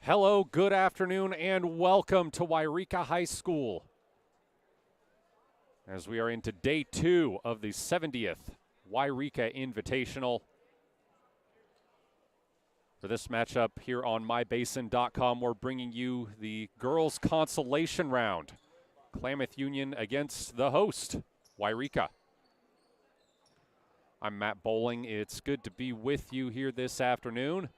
Hello, good afternoon, and welcome to Yreka High School. As we are into day 2 of the 70th Yreka Invitational. For this matchup here on mybasin.com, we're bringing you the girls' consolation round. Klamath Union against the host, Yreka. I'm Matt Bowling. It's good to be with you here this afternoon.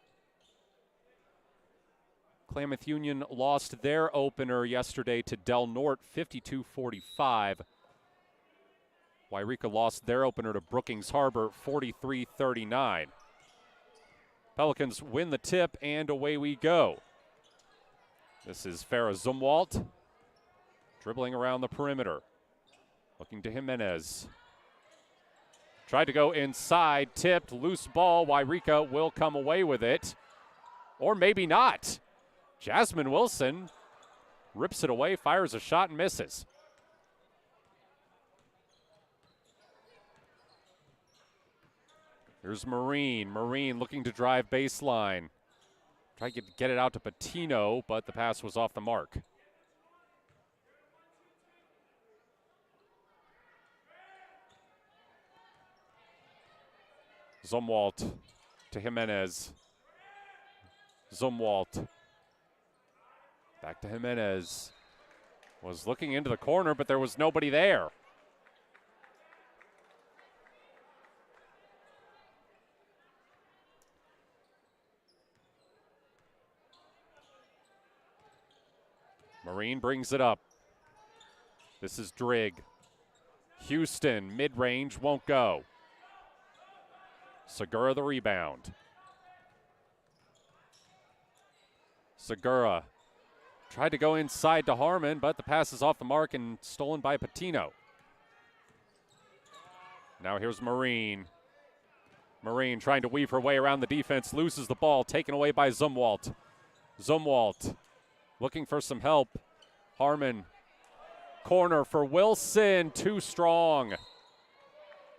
Klamath Union lost their opener yesterday to Del Norte, 52-45. Yreka lost their opener to Brookings Harbor, 43-39. Pelicans win the tip, and away we go. This is Farah Zumwalt, dribbling around the perimeter, looking to Jimenez. Tried to go inside, tipped, loose ball. Yreka will come away with it, or maybe not. Jasmine Wilson rips it away, fires a shot, and misses. Here's Marine. Marine looking to drive baseline. Try to get it out to Patino, but the pass was off the mark. Zumwalt to Jimenez. Zumwalt. Back to Jimenez. Was looking into the corner, but there was nobody there. Marine brings it up. This is Drigg. Houston, mid-range, won't go. Segura the rebound. Segura tried to go inside to Harmon, but the pass is off the mark and stolen by Patino. Now here's Marine. Marine trying to weave her way around the defense, loses the ball, taken away by Zumwalt. Zumwalt looking for some help. Harmon, corner for Wilson, too strong.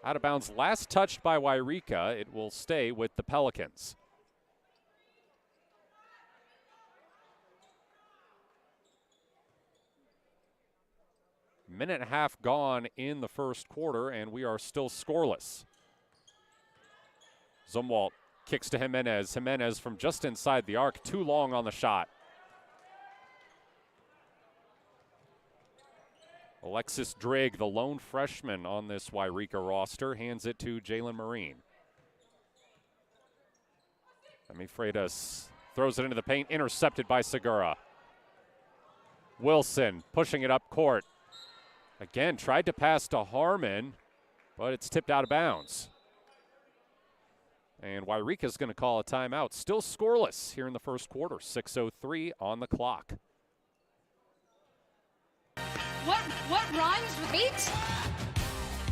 Out of bounds, last touched by Yreka. It will stay with the Pelicans. Minute and a half gone in the first quarter, and we are still scoreless. Zumwalt kicks to Jimenez. Jimenez from just inside the arc, too long on the shot. Alexis Drigg, the lone freshman on this Yreka roster, hands it to Jalen Marine. Freitas throws it into the paint, intercepted by Segura. Wilson pushing it up court. Again, tried to pass to Harmon, but it's tipped out of bounds. And Yreka's going to call a timeout. Still scoreless here in the first quarter. 6:03 on the clock. What rhymes with great?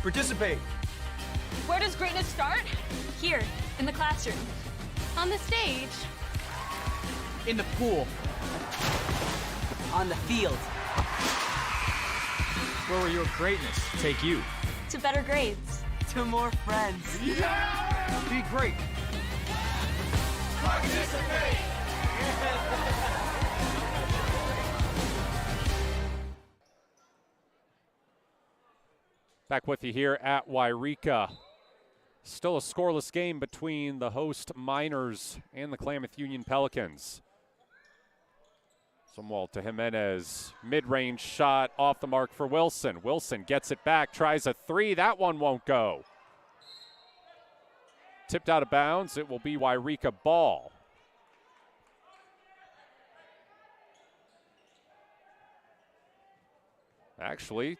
Participate. Where does greatness start? Here, in the classroom. On the stage. In the pool. On the field. Where will your greatness take you? To better grades. To more friends. Yeah! Be great. Participate! Back with you here at Yreka. Still a scoreless game between the host Miners and the Klamath Union Pelicans. Zumwalt to Jimenez. Mid-range shot off the mark for Wilson. Wilson gets it back, tries a three. That one won't go. Tipped out of bounds. It will be Yreka ball. Actually,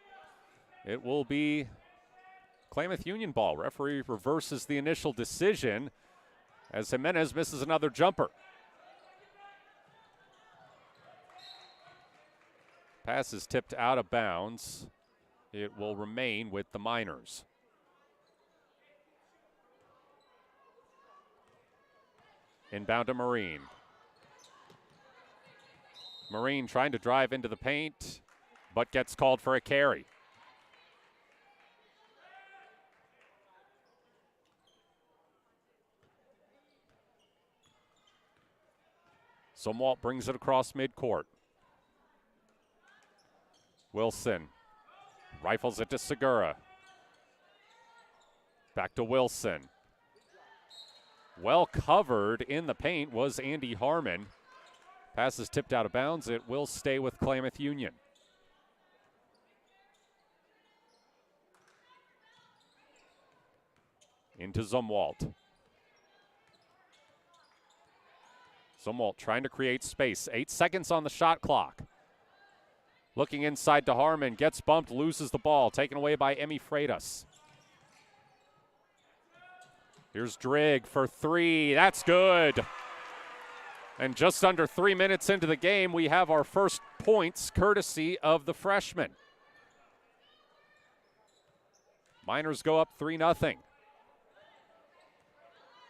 it will be Klamath Union ball. Referee reverses the initial decision as Jimenez misses another jumper. Pass is tipped out of bounds. It will remain with the Miners. Inbound to Marine. Marine trying to drive into the paint, but gets called for a carry. Zumwalt brings it across midcourt. Wilson rifles it to Segura. Back to Wilson. Well covered in the paint was Andy Harmon. Pass is tipped out of bounds. It will stay with Klamath Union. Into Zumwalt. Zumwalt trying to create space. 8 seconds on the shot clock. Looking inside to Harmon. Gets bumped, loses the ball. Taken away by Emi Freitas. Here's Drigg for 3. That's good. And just under 3 minutes into the game, we have our first points courtesy of the freshman. Miners go up 3-0.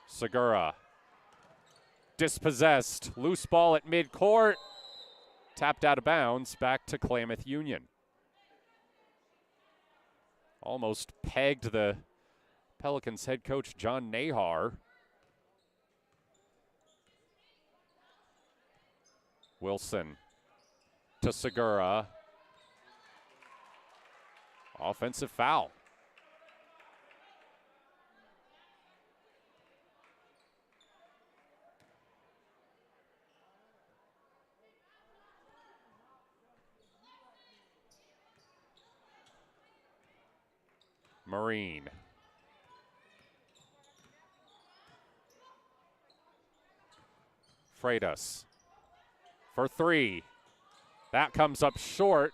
Segura. Dispossessed. Loose ball at midcourt. Tapped out of bounds. Back to Klamath Union. Almost pegged the Pelicans head coach John Nahar. Wilson to Segura. Offensive foul. Marine. Freitas for 3. That comes up short.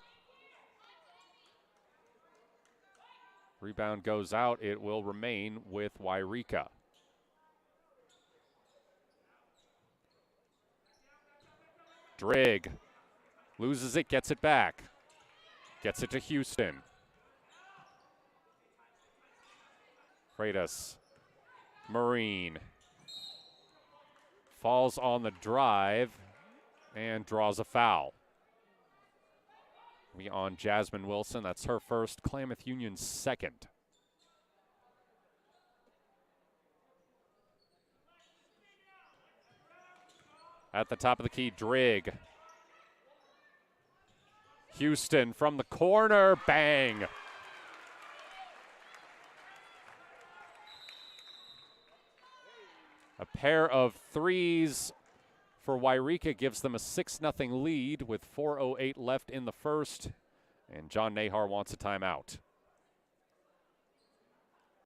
Rebound goes out. It will remain with Yreka. Drigg loses it, gets it back. Gets it to Houston. Freitas. Marine. Falls on the drive and draws a foul. We on Jasmine Wilson. That's her first, Klamath Union's second. At the top of the key, Drigg. Houston from the corner, bang. A pair of threes for Yreka gives them a 6-0 lead with 4:08 left in the first. And John Nahar wants a timeout.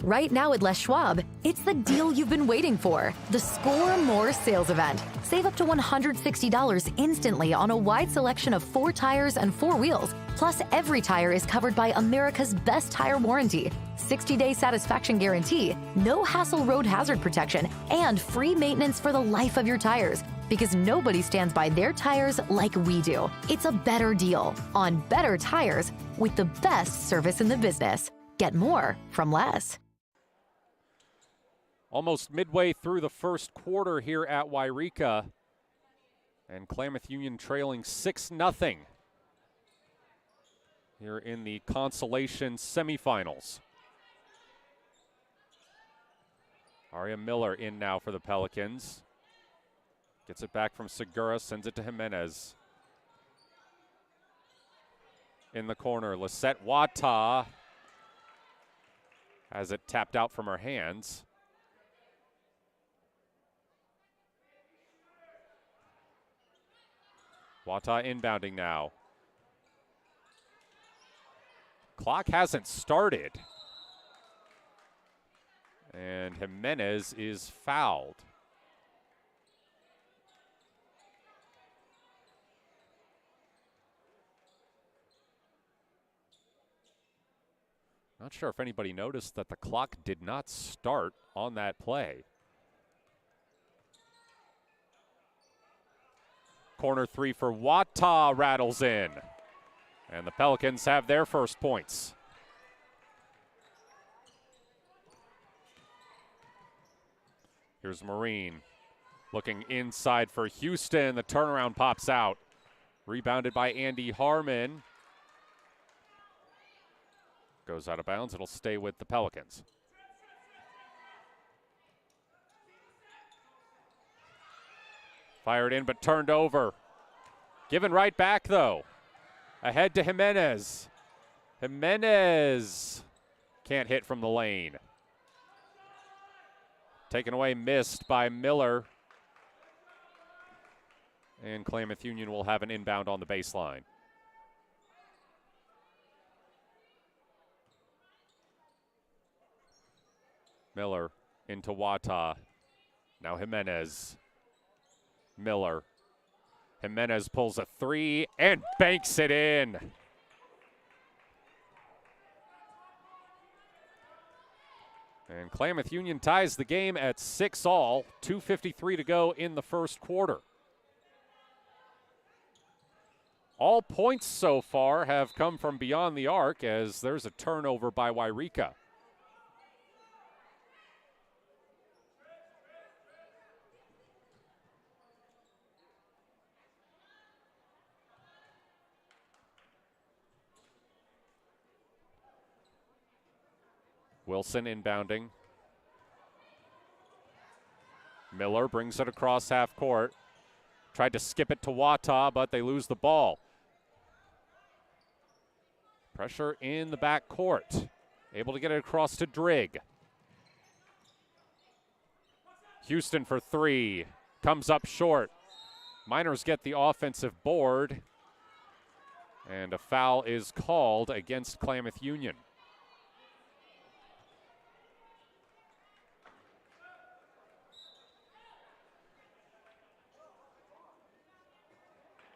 Right now at Les Schwab, it's the deal you've been waiting for. The Score More sales event. Save up to $160 instantly on a wide selection of 4 tires and 4 wheels. Plus, every tire is covered by America's best tire warranty. 60-day satisfaction guarantee, no hassle road hazard protection, and free maintenance for the life of your tires. Because nobody stands by their tires like we do. It's a better deal on better tires with the best service in the business. Get more from Les. Almost midway through the first quarter here at Yreka. And Klamath Union trailing 6-0 here in the consolation semifinals. Aria Miller in now for the Pelicans. Gets it back from Segura, sends it to Jimenez. In the corner, Lisette Wata has it tapped out from her hands. Wata inbounding now. Clock hasn't started. And Jimenez is fouled. Not sure if anybody noticed that the clock did not start on that play. Corner 3 for Wata rattles in. And the Pelicans have their first points. Here's Marine looking inside for Houston. The turnaround pops out. Rebounded by Andy Harmon. Goes out of bounds. It'll stay with the Pelicans. Fired in but turned over. Given right back though. Ahead to Jimenez. Jimenez can't hit from the lane. Taken away, missed by Miller. And Klamath Union will have an inbound on the baseline. Miller into Wata. Now Jimenez. Miller. Jimenez pulls a three and banks it in. And Klamath Union ties the game at 6-all, 2:53 to go in the first quarter. All points so far have come from beyond the arc as there's a turnover by Yreka. Wilson inbounding. Miller brings it across half court. Tried to skip it to Wata, but they lose the ball. Pressure in the back court. Able to get it across to Drigg. Houston for three. Comes up short. Miners get the offensive board. And a foul is called against Klamath Union.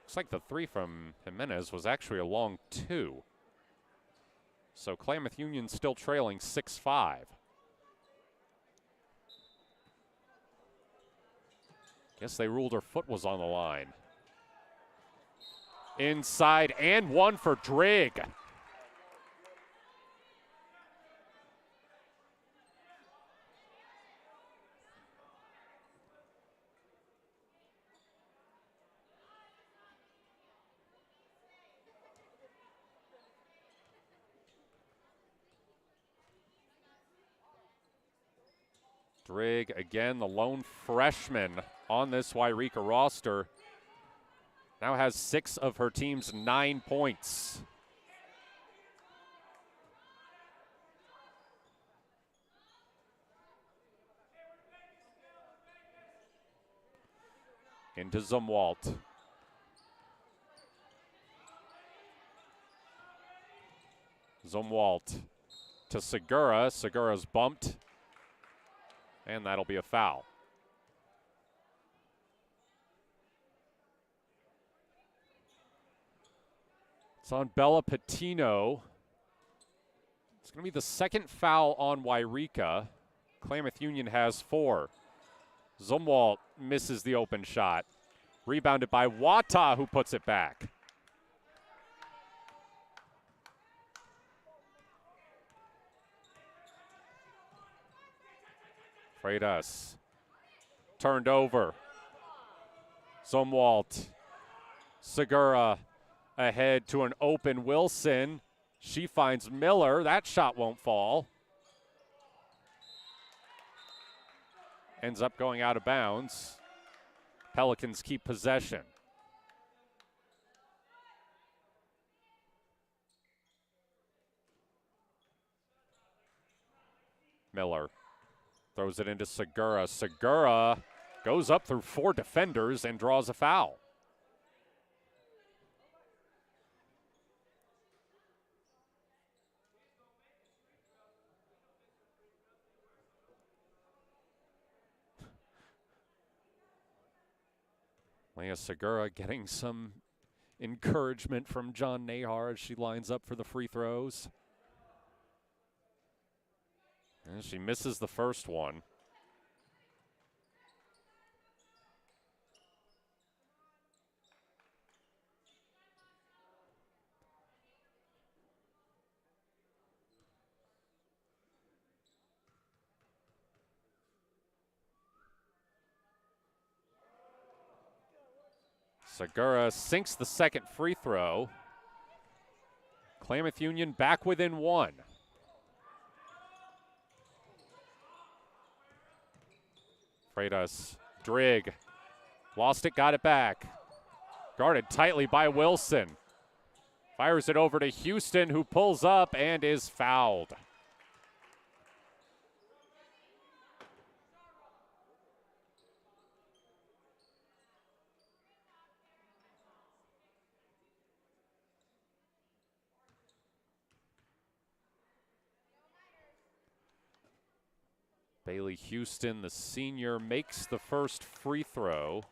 Looks like the three from Jimenez was actually a long two. So Klamath Union still trailing 6-5. Guess they ruled her foot was on the line. Inside and one for Drigg. Drigg, again, the lone freshman on this Yreka roster, now has 6 of her team's 9 points. Into Zumwalt. Zumwalt to Segura. Segura's bumped. And that'll be a foul. It's on Bella Patino. It's going to be the second foul on Yreka. Klamath Union has 4. Zumwalt misses the open shot. Rebounded by Wata, who puts it back. Freitas turned over. Zumwalt. Segura ahead to an open Wilson. She finds Miller. That shot won't fall. Ends up going out of bounds. Pelicans keep possession. Miller throws it into Segura. Segura goes up through 4 defenders and draws a foul. Leah Segura getting some encouragement from John Nahar as she lines up for the free throws. And she misses the first one. Segura sinks the second free throw. Klamath Union back within 1. Freitas, Drigg Lost it, got it back. Guarded tightly by Wilson. Fires it over to Houston, who pulls up and is fouled. Bailey Houston, the senior, makes the first free throw.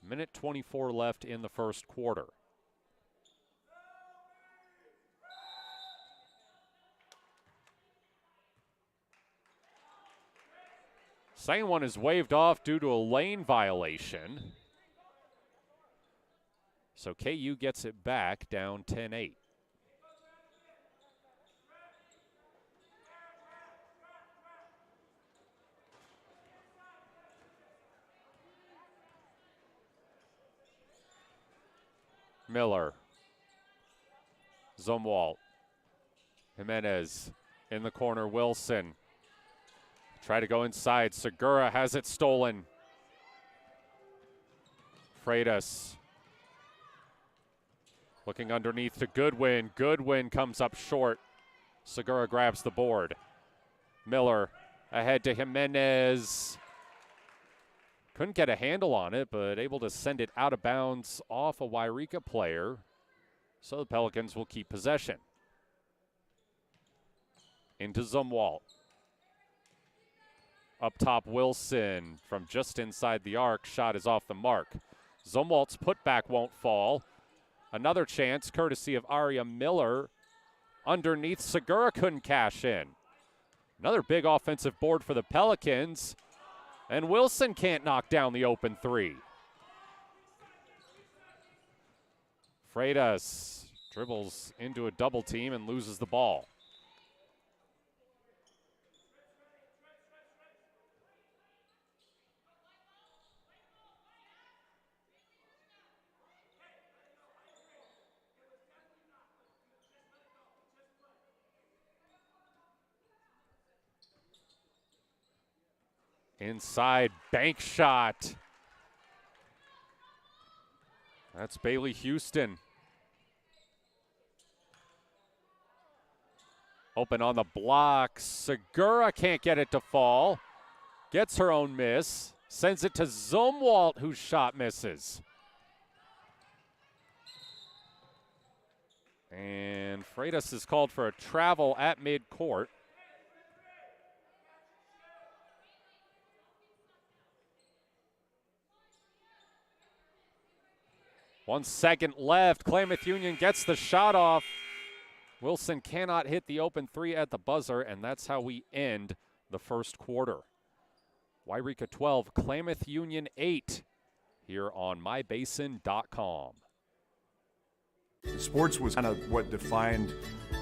Minute 24 left in the first quarter. Second one is waved off due to a lane violation. So KU gets it back, down 10-8. Miller. Zumwalt. Jimenez in the corner. Wilson. Try to go inside. Segura has it stolen. Freitas. Looking underneath to Goodwin. Goodwin comes up short. Segura grabs the board. Miller ahead to Jimenez. Couldn't get a handle on it, but able to send it out of bounds off a Yreka player. So the Pelicans will keep possession. Into Zumwalt. Up top, Wilson from just inside the arc. Shot is off the mark. Zumwalt's putback won't fall. Another chance, courtesy of Aria Miller. Underneath, Segura couldn't cash in. Another big offensive board for the Pelicans. And Wilson can't knock down the open three. Freitas dribbles into a double team and loses the ball. Inside, bank shot. That's Bailey Houston. Open on the block. Segura can't get it to fall. Gets her own miss. Sends it to Zumwalt, whose shot misses. And Freitas is called for a travel at midcourt. One second left. Klamath Union gets the shot off. Wilson cannot hit the open three at the buzzer, and that's how we end the first quarter. Yreka 12, Klamath Union 8, here on mybasin.com. Sports was kind of what defined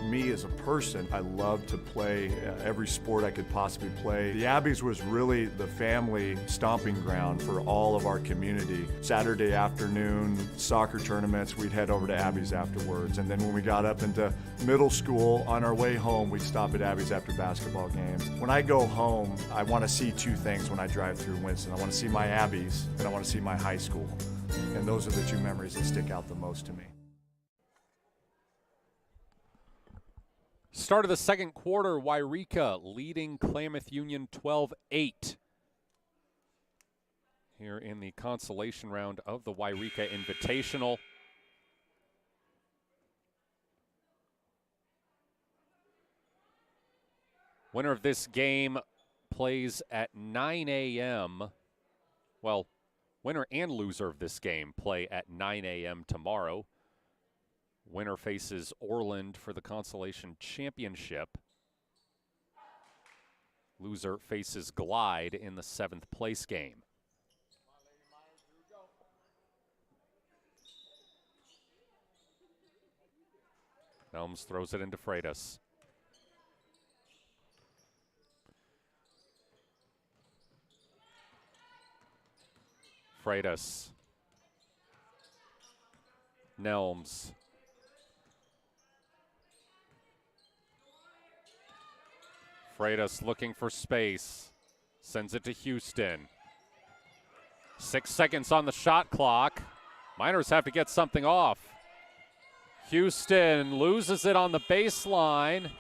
me as a person. I loved to play every sport I could possibly play. The Abbeys was really the family stomping ground for all of our community. Saturday afternoon soccer tournaments, we'd head over to Abbeys afterwards. And then when we got up into middle school, on our way home, we'd stop at Abbeys after basketball games. When I go home, I want to see two things when I drive through Winston. I want to see my Abbeys and I want to see my high school. And those are the two memories that stick out the most to me. Start of the second quarter, Yreka leading Klamath Union 12-8. Here in the consolation round of the Yreka Invitational. Winner of this game plays at 9 a.m. Well, winner and loser of this game play at 9 a.m. tomorrow. Winner faces Orland for the Consolation Championship. Loser faces Glide in the 7th place game. Nelms throws it into Freitas. Freitas. Nelms. Freitas looking for space. Sends it to Houston. 6 seconds on the shot clock. Miners have to get something off. Houston loses it on the baseline.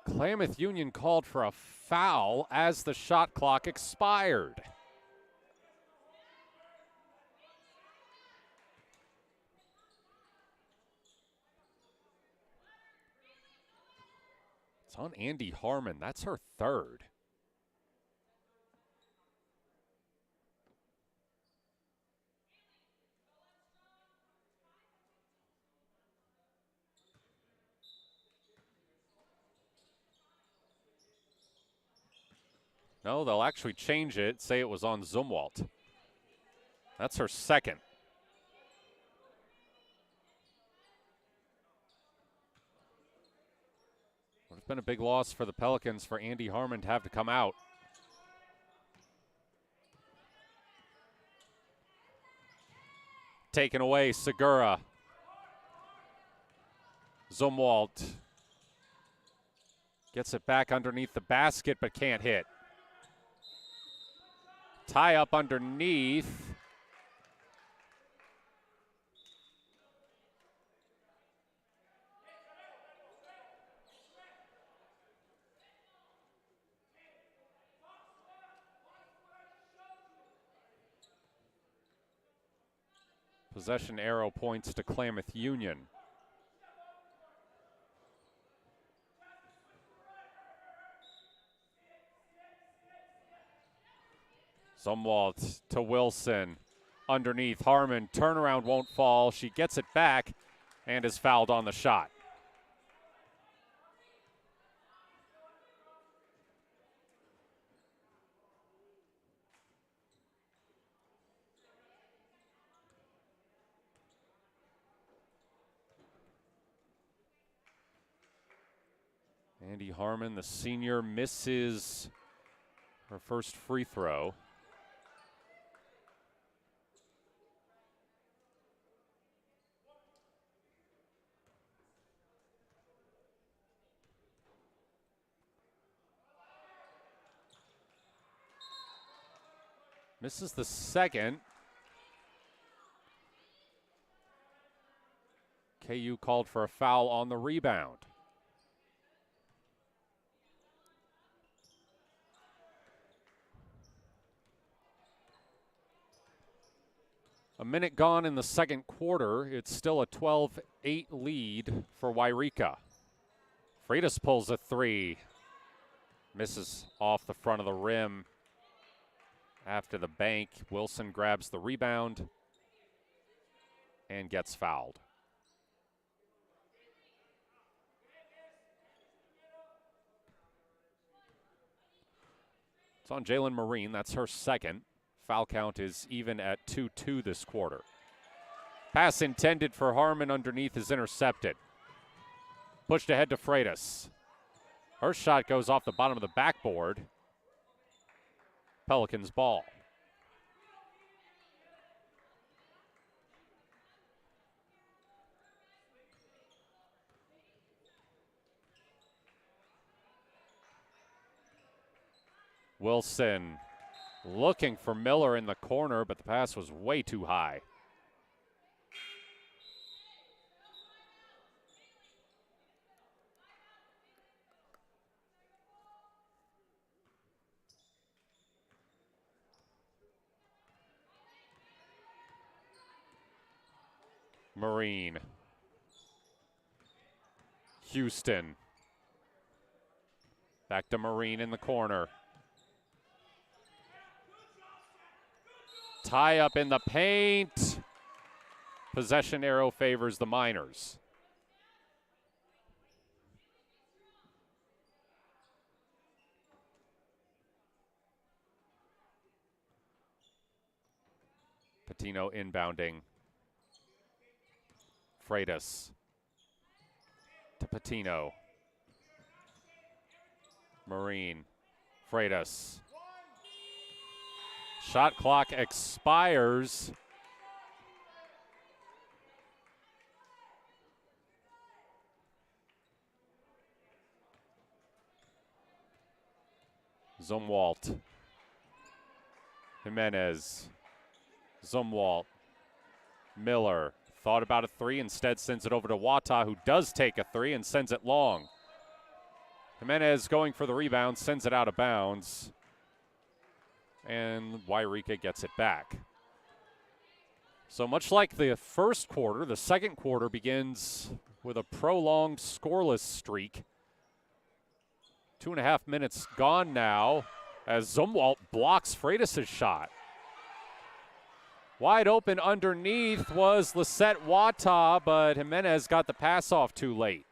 Klamath Union called for a foul as the shot clock expired. It's on Andy Harmon. That's her third. No, they'll actually change it, say it was on Zumwalt. That's her second. Would have been a big loss for the Pelicans for Andy Harmon to have to come out. Taken away, Segura. Zumwalt gets it back underneath the basket but can't hit. Tie up underneath. Possession arrow points to Klamath Union. Zumwalt to Wilson. Underneath, Harmon. Turnaround won't fall. She gets it back and is fouled on the shot. Andy Harmon, the senior, misses her first free throw. Misses the second. KU called for a foul on the rebound. A minute gone in the second quarter. It's still a 12-8 lead for Yreka. Freitas pulls a three. Misses off the front of the rim. After the bank, Wilson grabs the rebound and gets fouled. It's on Jalen Marine. That's her second. Foul count is even at 2-2 this quarter. Pass intended for Harmon underneath is intercepted. Pushed ahead to Freitas. Her shot goes off the bottom of the backboard. Pelicans ball. Wilson looking for Miller in the corner, but the pass was way too high. Marine. Houston. Back to Marine in the corner. Tie up in the paint. Possession arrow favors the Miners. Patino inbounding. Freitas to Patino. Marine. Freitas. Shot clock expires. Zumwalt. Jimenez. Zumwalt. Miller. Thought about a three, instead sends it over to Wata, who does take a three and sends it long. Jimenez going for the rebound, sends it out of bounds. And Yreka gets it back. So much like the first quarter, the second quarter begins with a prolonged scoreless streak. 2.5 minutes gone now as Zumwalt blocks Freitas' shot. Wide open underneath was Lisette Wata, but Jimenez got the pass off too late.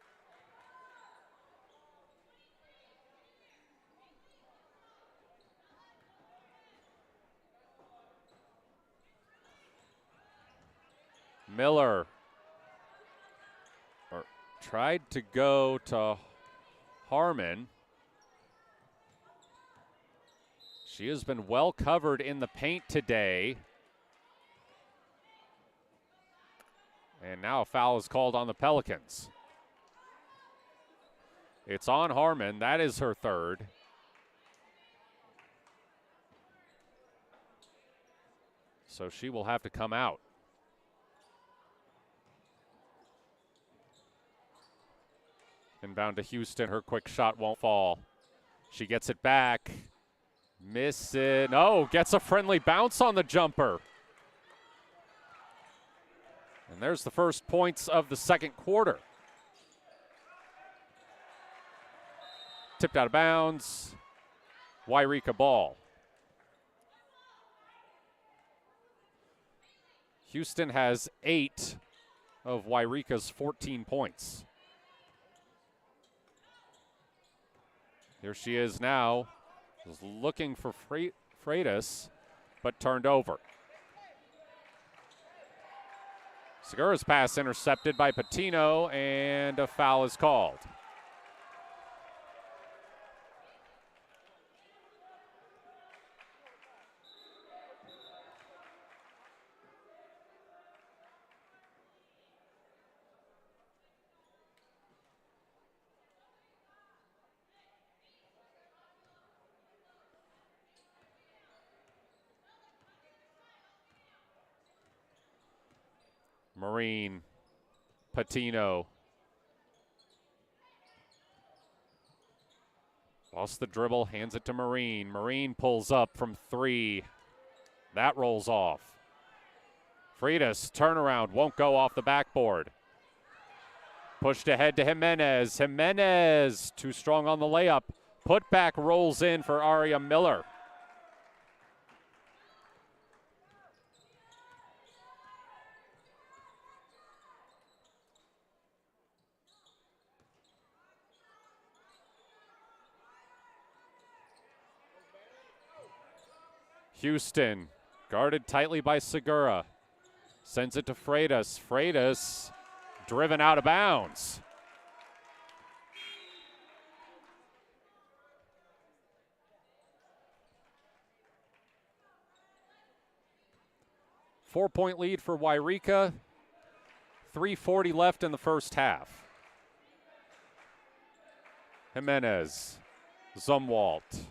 Miller tried to go to Harmon. She has been well covered in the paint today. And now a foul is called on the Pelicans. It's on Harmon. That is her third. So she will have to come out. Inbound to Houston. Her quick shot won't fall. She gets it back. Miss it. No, gets a friendly bounce on the jumper. And there's the first points of the second quarter. Tipped out of bounds. Yreka ball. Houston has 8 of Yreka's 14 points. Here she is now, just looking for Freitas, but turned over. Segura's pass intercepted by Patino, and a foul is called. Marine, Patino. Lost the dribble, hands it to Marine. Marine pulls up from 3. That rolls off. Freitas, turnaround, won't go off the backboard. Pushed ahead to Jimenez. Jimenez, too strong on the layup. Putback rolls in for Aria Miller. Houston, guarded tightly by Segura. Sends it to Freitas. Freitas driven out of bounds. Four-point lead for Yreka. 3:40 left in the first half. Jimenez, Zumwalt.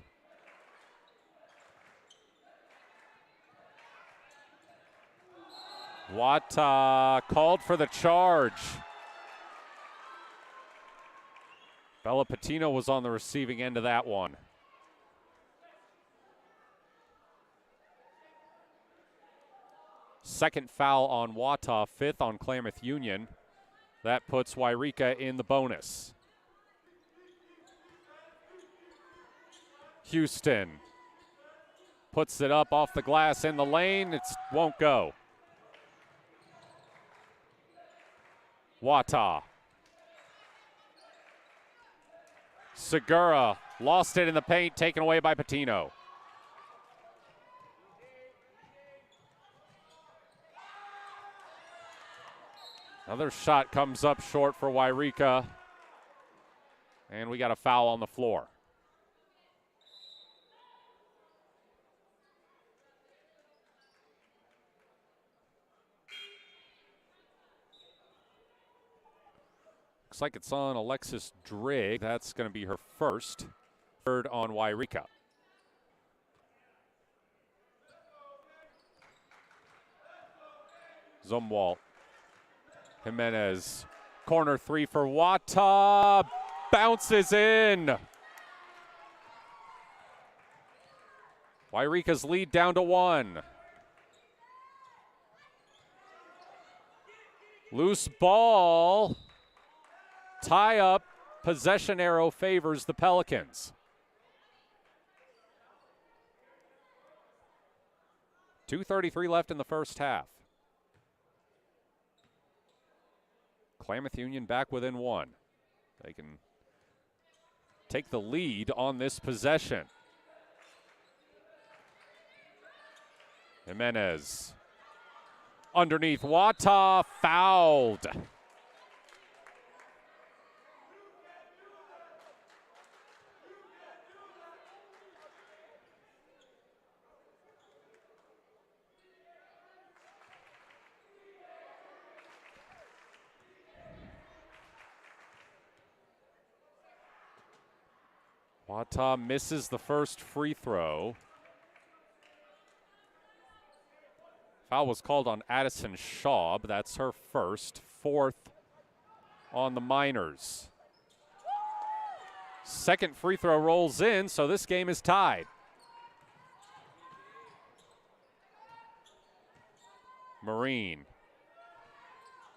Wata called for the charge. Bella Patino was on the receiving end of that one. Second foul on Wata, 5th on Klamath Union. That puts Yreka in the bonus. Houston puts it up off the glass in the lane. It won't go. Wata. Segura lost it in the paint, taken away by Patino. Another shot comes up short for Yreka. And we got a foul on the floor. Looks like it's on Alexis Drigg. That's going to be her first. Third on Yreka. Zumwalt. Jimenez. Corner three for Wata. Bounces in. Yreka's lead down to 1. Loose ball. Tie up. Possession arrow favors the Pelicans. 2:33 left in the first half. Klamath Union back within 1. They can take the lead on this possession. Jimenez. Underneath Wata, fouled. Wata misses the first free throw. Foul was called on Addison Schaub. That's her first. 4th on the Miners. Second free throw rolls in, so this game is tied. Marine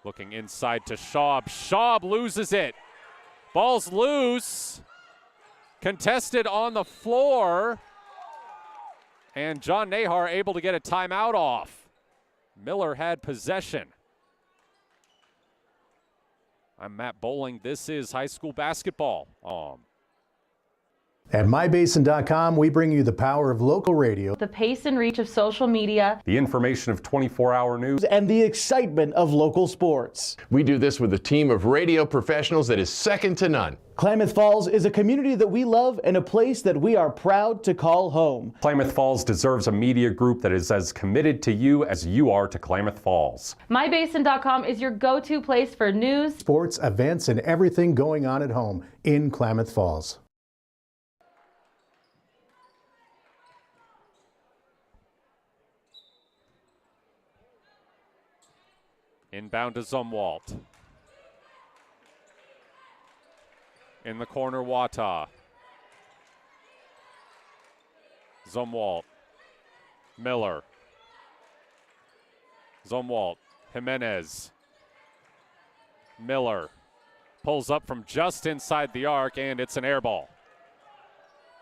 looking inside to Schaub. Schaub loses it. Ball's loose. Contested on the floor. And John Nahar able to get a timeout off. Miller had possession. I'm Matt Bowling. This is high school basketball. At mybasin.com, we bring you the power of local radio, the pace and reach of social media, the information of 24-hour news, and the excitement of local sports. We do this with a team of radio professionals that is second to none. Klamath Falls is a community that we love and a place that we are proud to call home. Klamath Falls deserves a media group that is as committed to you as you are to Klamath Falls. mybasin.com is your go-to place for news, sports, events, and everything going on at home in Klamath Falls. Inbound to Zumwalt. In the corner, Wata. Zumwalt. Miller. Zumwalt. Jimenez. Miller pulls up from just inside the arc, and it's an air ball.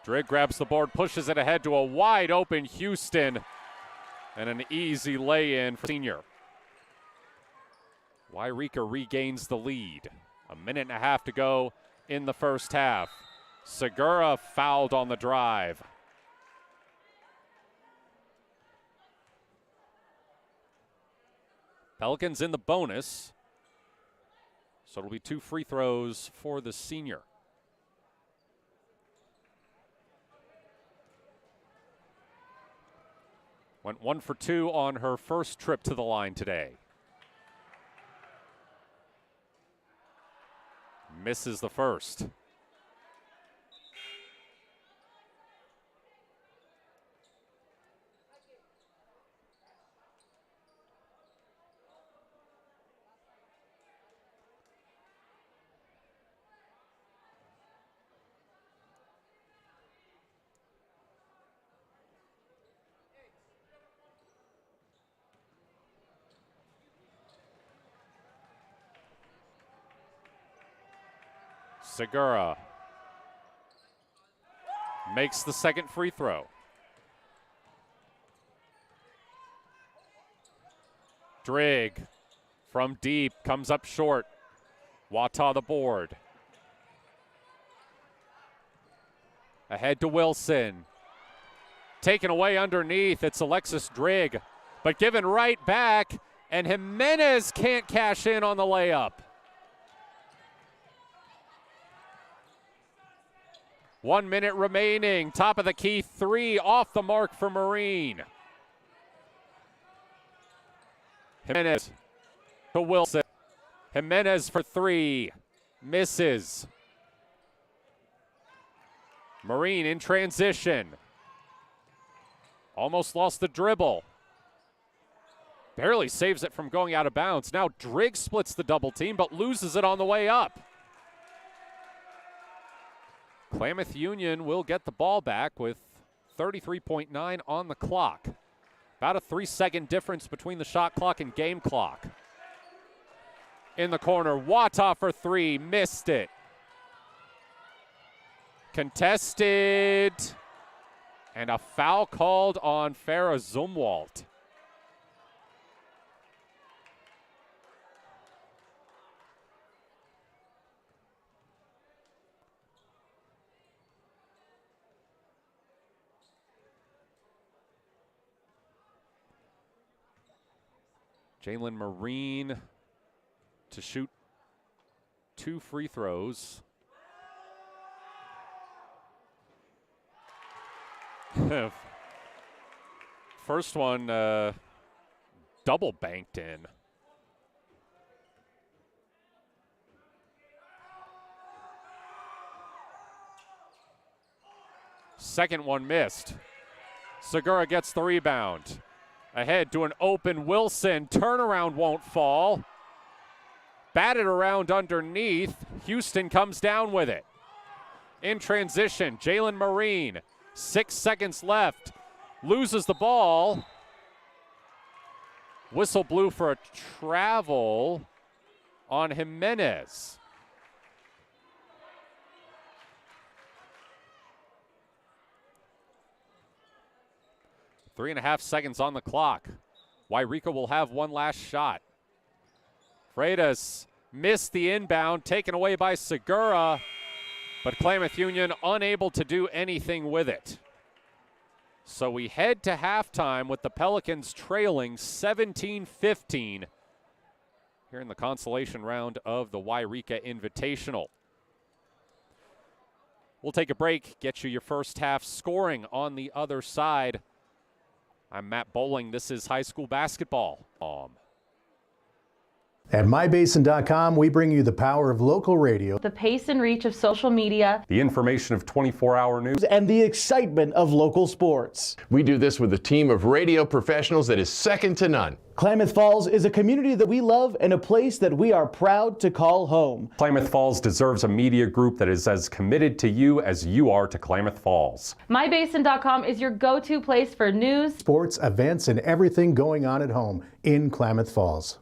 Drigg grabs the board, pushes it ahead to a wide open Houston, and an easy lay-in for senior. Yreka regains the lead. 1.5 minutes to go in the first half. Segura fouled on the drive. Pelicans in the bonus. So it'll be 2 free throws for the senior. Went 1 for 2 on her first trip to the line today. Misses the first. Segura makes the second free throw. Drigg from deep comes up short. Wata the board. Ahead to Wilson. Taken away underneath. It's Alexis Drigg, but given right back, and Jimenez can't cash in on the layup. 1 minute remaining. Top of the key, 3 off the mark for Marine. Jimenez to Wilson. Jimenez for 3. Misses. Marine in transition. Almost lost the dribble. Barely saves it from going out of bounds. Now Driggs splits the double team, but loses it on the way up. Klamath Union will get the ball back with 33.9 on the clock. About a 3-second difference between the shot clock and game clock. In the corner, Wata for three, missed it. Contested, and a foul called on Farah Zumwalt. Jalen Marine to shoot 2 free throws. First one double banked in. Second one missed. Segura gets the rebound. Ahead to an open Wilson. Turnaround won't fall. Batted around underneath. Houston comes down with it. In transition, Jalen Marine. 6 seconds left. Loses the ball. Whistle blew for a travel on Jimenez. Three and a half seconds on the clock. Yreka will have one last shot. Freitas missed the inbound, taken away by Segura, but Klamath Union unable to do anything with it. So we head to halftime with the Pelicans trailing 17-15 here in the consolation round of the Yreka Invitational. We'll take a break, get you your first half scoring on the other side. I'm Matt Bowling. This is high school basketball. At mybasin.com, we bring you the power of local radio, The pace and reach of social media, the information of 24-hour news, and the excitement of local sports. We do this with a team of radio professionals that is second to none. Klamath Falls is a community that we love and a place that we are proud to call home. Klamath Falls deserves a media group that is as committed to you as you are to Klamath Falls. mybasin.com is your go-to place for news, Sports, events, and everything going on at home in Klamath Falls.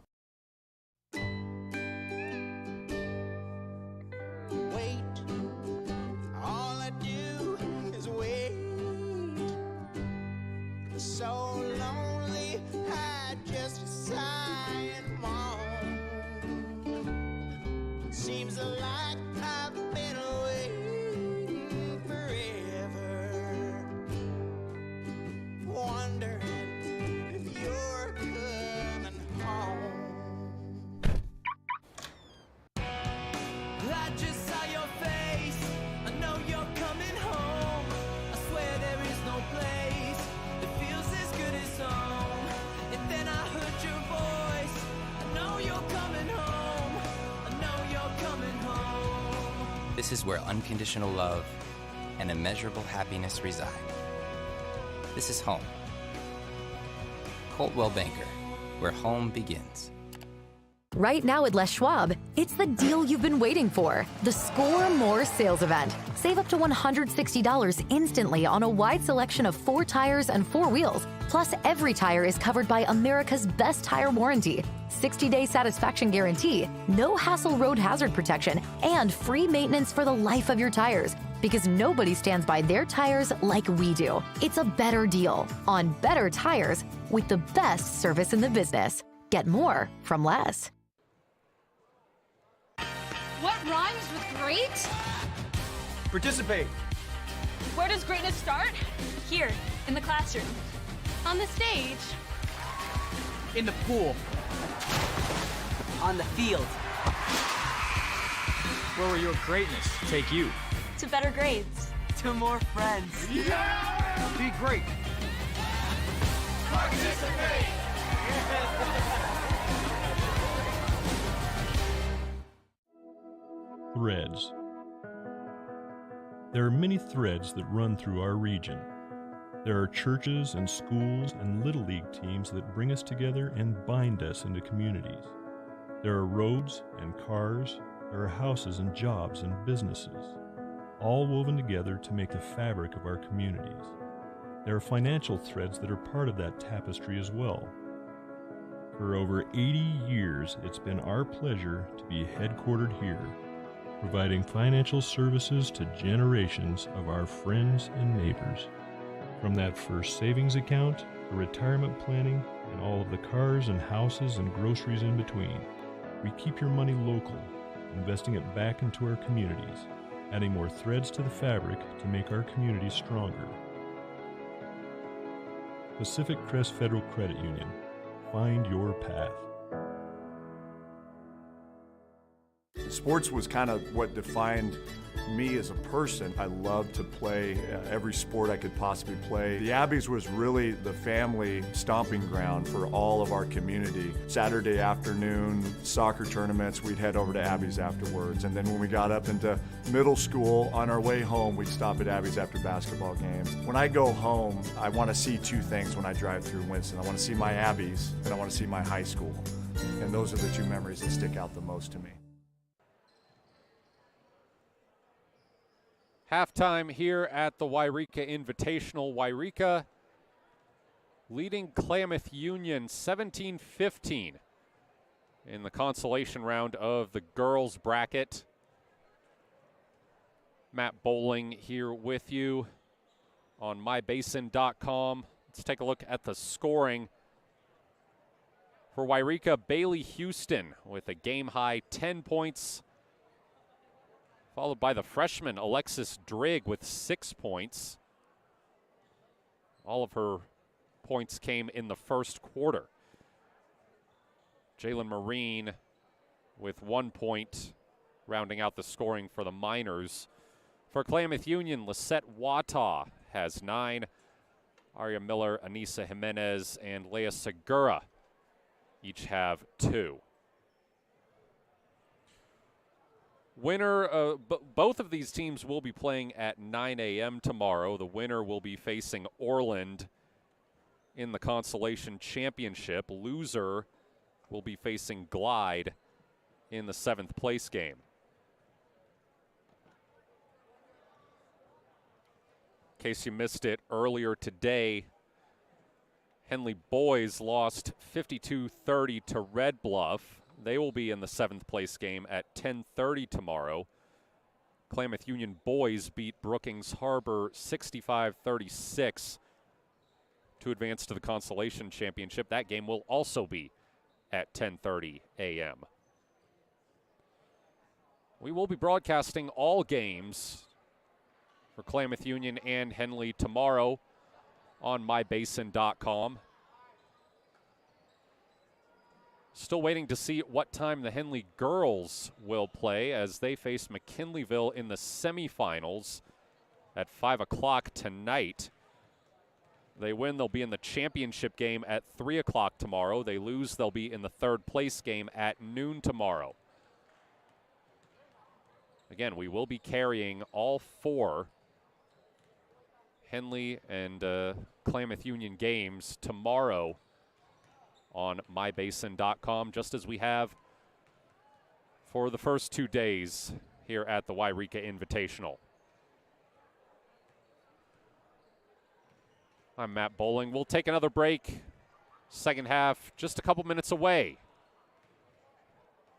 This is where unconditional love and immeasurable happiness reside. This is home. Coltwell Banker, where home begins. Right now at Les Schwab, it's the deal you've been waiting for. The Score More sales event. Save up to $160 instantly on a wide selection of 4 tires and 4 wheels. Plus, every tire is covered by America's best tire warranty, 60-day satisfaction guarantee, no hassle road hazard protection, and free maintenance for the life of your tires. Because nobody stands by their tires like we do. It's a better deal on better tires with the best service in the business. Get more from Les. What rhymes with great? Participate. Where does greatness start? Here, in the classroom. On the stage. In the pool. On the field. Where will your greatness take you? To better grades. To more friends. Be great. Participate. Threads. There are many threads that run through our region. There are churches and schools and Little League teams that bring us together and bind us into communities. There are roads and cars, there are houses and jobs and businesses, all woven together to make the fabric of our communities. There are financial threads that are part of that tapestry as well. For over 80 years, it's been our pleasure to be headquartered here, providing financial services to generations of our friends and neighbors. From that first savings account to retirement planning and all of the cars and houses and groceries in between, we keep your money local, investing it back into our communities, adding more threads to the fabric to make our communities stronger. Pacific Crest Federal Credit Union. Find your path. Sports was kind of what defined me as a person. I loved to play every sport I could possibly play. The Abbeys was really the family stomping ground for all of our community. Saturday afternoon soccer tournaments, we'd head over to Abbeys afterwards. And then when we got up into middle school, on our way home, we'd stop at Abbeys after basketball games. When I go home, I want to see two things when I drive through Winston. I want to see my Abbeys and I want to see my high school. And those are the two memories that stick out the most to me. Halftime here at the Yreka Invitational. Yreka leading Klamath Union 17-15 in the consolation round of the girls bracket. Matt Bowling here with you on mybasin.com. Let's take a look at the scoring. For Yreka, Bailey Houston with a game-high 10 points, followed by the freshman Alexis Drigg with 6 points. All of her points came in the first quarter. Jalen Marine with 1 point, rounding out the scoring for the Miners. For Klamath Union, Lisette Wata has 9. Aria Miller, Anissa Jimenez, and Leia Segura each have 2. Winner, both of these teams will be playing at 9 a.m. tomorrow. The winner will be facing Orland in the Consolation Championship. Loser will be facing Glide in the 7th place game. In case you missed it earlier today, Henley boys lost 52-30 to Red Bluff. They will be in the 7th place game at 10:30 tomorrow. Klamath Union boys beat Brookings Harbor 65-36 to advance to the Consolation Championship. That game will also be at 10:30 a.m. We will be broadcasting all games for Klamath Union and Henley tomorrow on mybasin.com. Still waiting to see what time the Henley girls will play as they face McKinleyville in the semifinals at 5 o'clock tonight. They win, they'll be in the championship game at 3 o'clock tomorrow. They lose, they'll be in the 3rd place game at noon tomorrow. Again, we will be carrying all 4 Henley and Klamath Union games tomorrow on mybasin.com, just as we have for the first 2 days here at the Yreka Invitational. I'm Matt Bowling. We'll take another break. Second half just a couple minutes away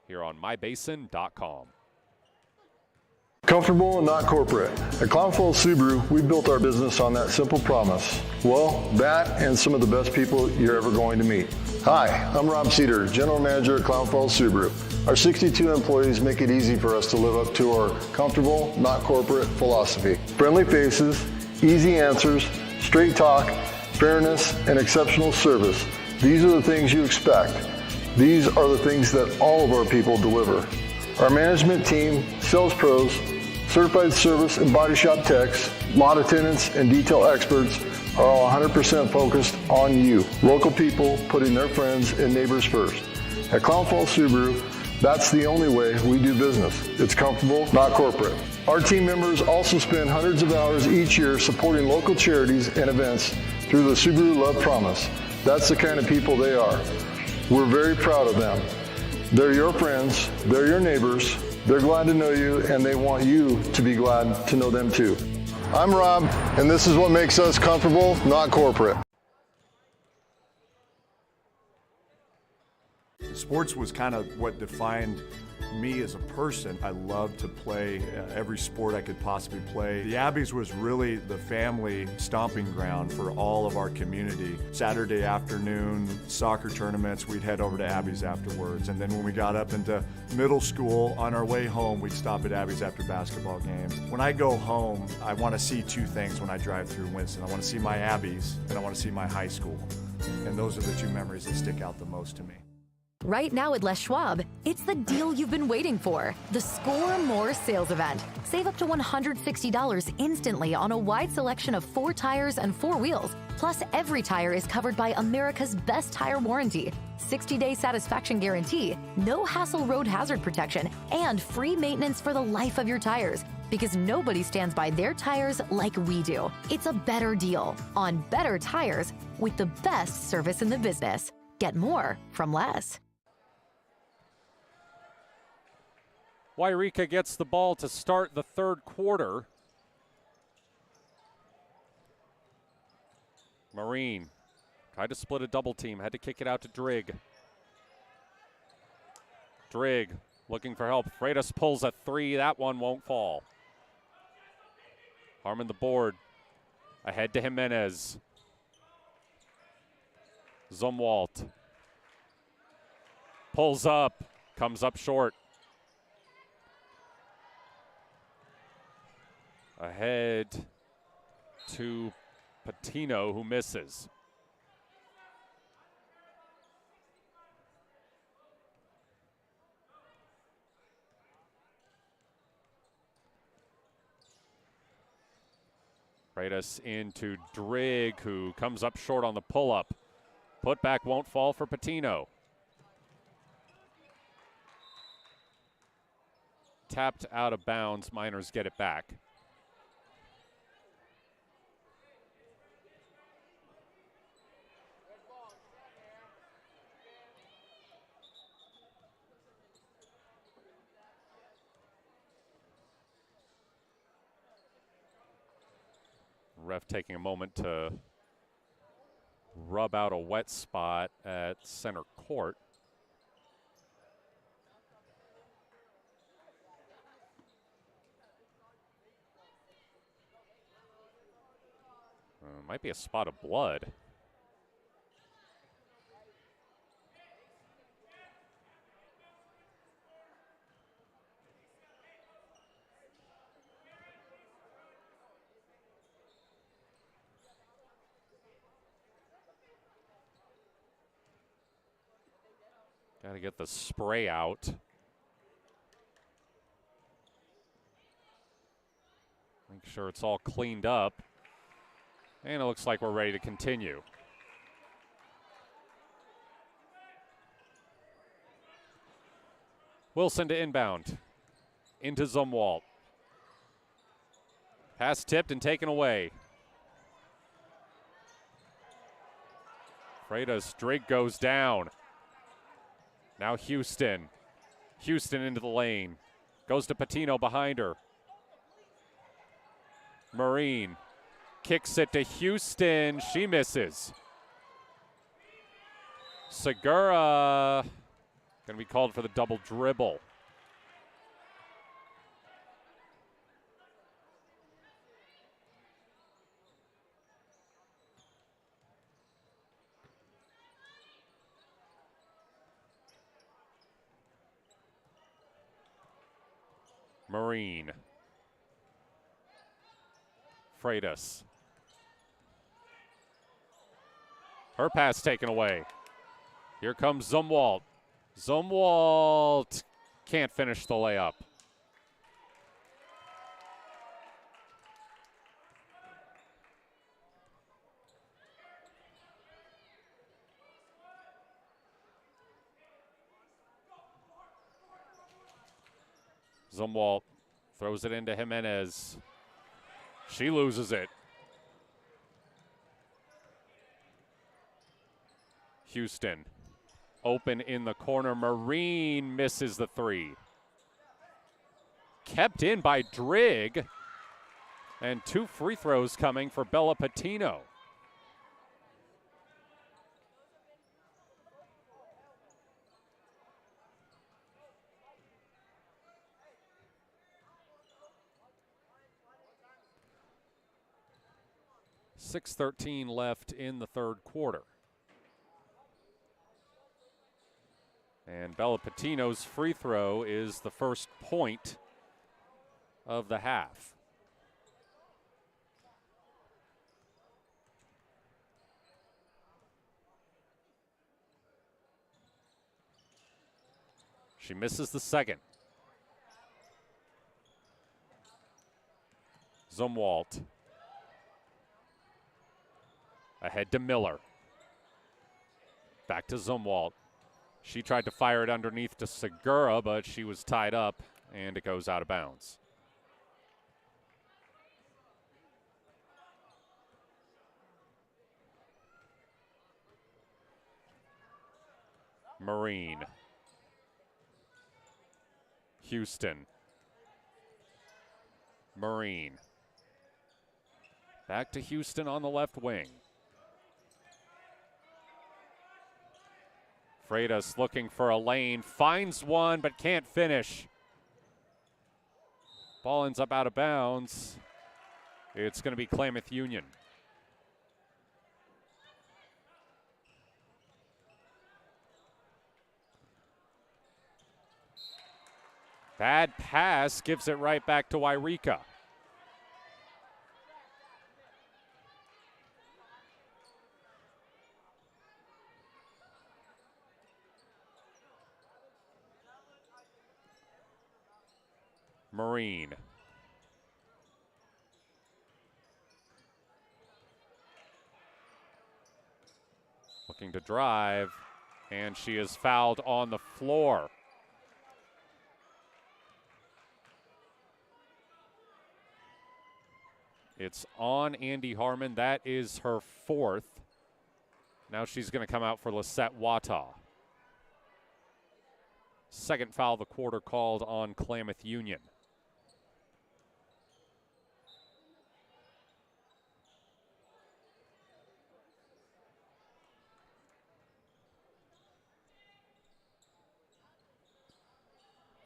here on mybasin.com. Comfortable and not corporate. At Klamath Falls Subaru, we built our business on that simple promise. Well, that and some of the best people you're ever going to meet. Hi, I'm Rob Cedar, General Manager at Klamath Falls Subaru. Our 62 employees make it easy for us to live up to our comfortable, not corporate philosophy. Friendly faces, easy answers, straight talk, fairness, and exceptional service. These are the things you expect. These are the things that all of our people deliver. Our management team, sales pros, certified service and body shop techs, lot attendants, and detail experts are all 100% focused on you. Local people putting their friends and neighbors first. At Klamath Falls Subaru, That's the only way we do business. It's comfortable, not corporate. Our team members also spend hundreds of hours each year supporting local charities and events through the Subaru Love Promise. That's the kind of people they are. We're very proud of them. They're your friends, they're your neighbors, they're glad to know you, and they want you to be glad to know them too. I'm Rob, and this is what makes us comfortable, not corporate. Sports was kind of what defined me as a person. I loved to play every sport I could possibly play. The Abbeys was really the family stomping ground for all of our community. Saturday afternoon soccer tournaments, we'd head over to Abbeys afterwards. And then when we got up into middle school, on our way home, we'd stop at Abbeys after basketball games. When I go home, I want to see two things when I drive through Winston. I want to see my Abbeys and I want to see my high school. And those are the two memories that stick out the most to me. Right now at Les Schwab, it's the deal you've been waiting for. The Score More sales event. Save up to $160 instantly on a wide selection of 4 tires and 4 wheels. Plus, every tire is covered by America's best tire warranty, 60-day satisfaction guarantee, no hassle road hazard protection, and free maintenance for the life of your tires. Because nobody stands by their tires like we do. It's a better deal on better tires with the best service in the business. Get more from less. Yreka gets the ball to start the third quarter. Marine tried to split a double team, had to kick it out to Drigg. Drigg looking for help. Freitas pulls a 3. That one won't fall. Harmon the board. Ahead to Jimenez. Zumwalt pulls up, comes up short. Ahead to Patino, who misses. Freitas into Drigg, who comes up short on the pull-up. Putback won't fall for Patino. Tapped out of bounds. Miners get it back. Ref taking a moment to rub out a wet spot at center court. Might be a spot of blood. Got to get the spray out. Make sure it's all cleaned up. And it looks like we're ready to continue. Wilson to inbound. Into Zumwalt. Pass tipped and taken away. Freitas, Drake goes down. Now Houston. Houston into the lane. Goes to Patino behind her. Marine kicks it to Houston. She misses. Segura going to be called for the double dribble. Marine. Freitas. Her pass taken away. Here comes Zumwalt. Zumwalt can't finish the layup. Zumwalt throws it into Jimenez. She loses it. Houston open in the corner. Marine misses the three. Kept in by Drigg. And 2 free throws coming for Bella Patino. .6:13 left in the third quarter. And Bella Patino's free throw is the first point of the half. She misses the second. Zumwalt. Ahead to Miller. Back to Zumwalt. She tried to fire it underneath to Segura, but she was tied up, and it goes out of bounds. Marine. Houston. Marine. Back to Houston on the left wing. Freitas looking for a lane, finds one but can't finish. Ball ends up out of bounds. It's going to be Klamath Union. Bad pass, gives it right back to Yreka. Marine. Looking to drive, and she is fouled on the floor. It's on Andy Harmon. That is her fourth. Now she's going to come out for Lisette Wata. Second foul of the quarter called on Klamath Union.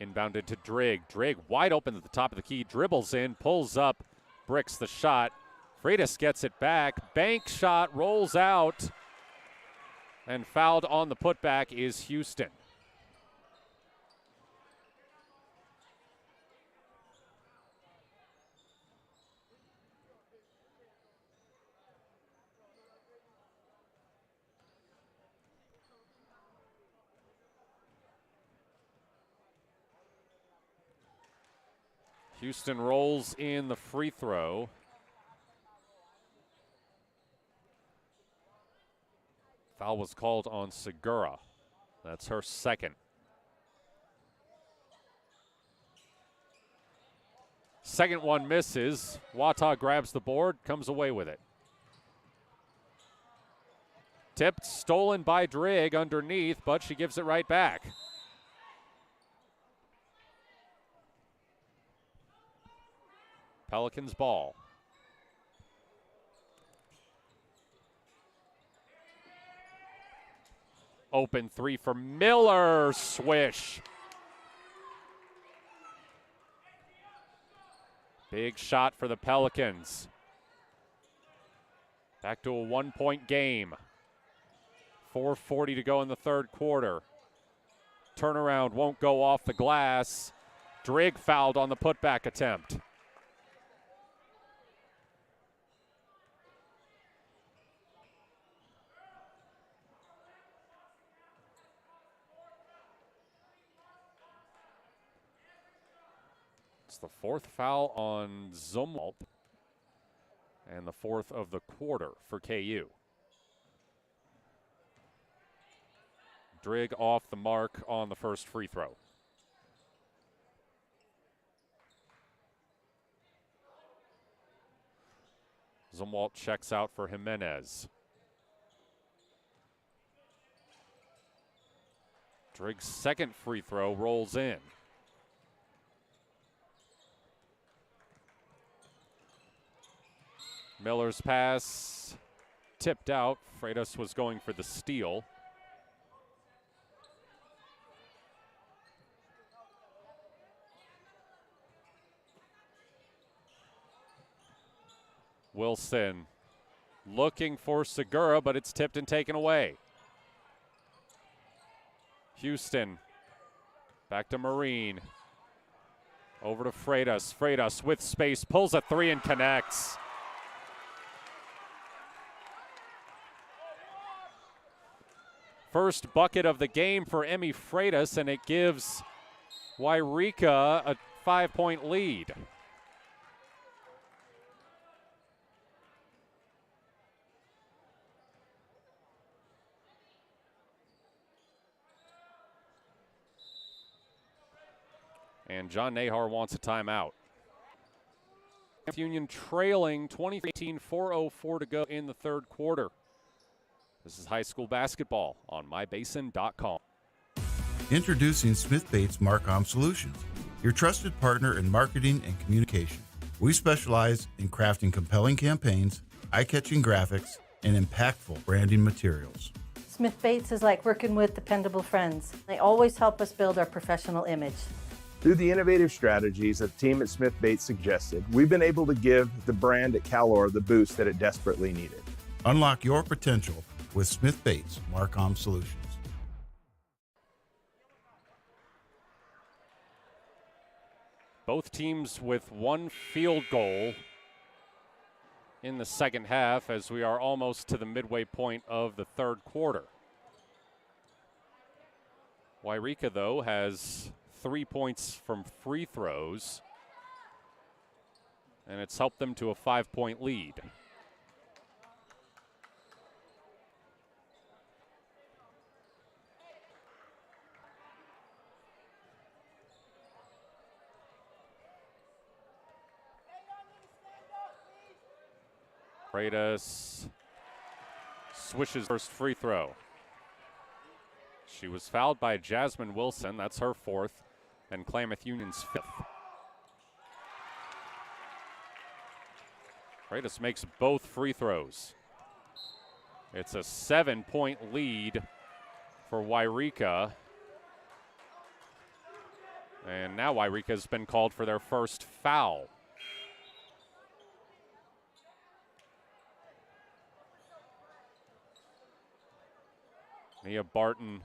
Inbounded to Drigg. Drigg wide open at the top of the key. Dribbles in, pulls up, bricks the shot. Freitas gets it back. Bank shot, rolls out. And fouled on the putback is Houston. Houston rolls in the free throw. Foul was called on Segura. That's her second. Second one misses. Wata grabs the board, comes away with it. Tipped, stolen by Drigg underneath, but she gives it right back. Pelicans ball. Open three for Miller. Swish. Big shot for the Pelicans. Back to a 1-point game. 4:40 to go in the third quarter. Turnaround won't go off the glass. Drigg fouled on the putback attempt. It's the fourth foul on Zumwalt and the fourth of the quarter for KU. Drigg off the mark on the first free throw. Zumwalt checks out for Jimenez. Drigg's second free throw rolls in. Miller's pass tipped out. Freitas was going for the steal. Wilson looking for Segura, but it's tipped and taken away. Houston back to Marine. Over to Freitas. Freitas with space, pulls a three and connects. First bucket of the game for Emmy Freitas, and it gives Yreka a 5-point lead. And John Nahar wants a timeout. Union trailing 20-18, 4:04 to go in the third quarter. This is high school basketball on mybasin.com. Introducing Smith Bates Marcom Solutions, your trusted partner in marketing and communication. We specialize in crafting compelling campaigns, eye-catching graphics, and impactful branding materials. Smith Bates is like working with dependable friends. They always help us build our professional image. Through the innovative strategies that the team at Smith Bates suggested, we've been able to give the brand at Calor the boost that it desperately needed. Unlock your potential with Smith Bates Marcom Solutions. Both teams with one field goal in the second half as we are almost to the midway point of the third quarter. Yreka, though, has 3 points from free throws, and it's helped them to a 5-point lead. Freitas swishes first free throw. She was fouled by Jasmine Wilson. That's her fourth, and Klamath Union's fifth. Freitas makes both free throws. It's a 7-point lead for Yreka. And now Yreka has been called for their first foul. Nia Barton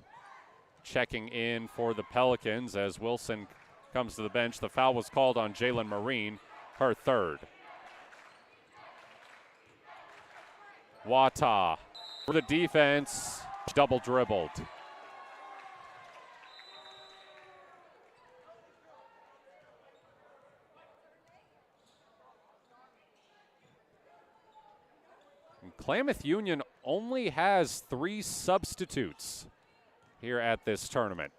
checking in for the Pelicans as Wilson comes to the bench. The foul was called on Jalen Marine, her third. Wata for the defense, double dribbled. Klamath Union only has 3 substitutes here at this tournament.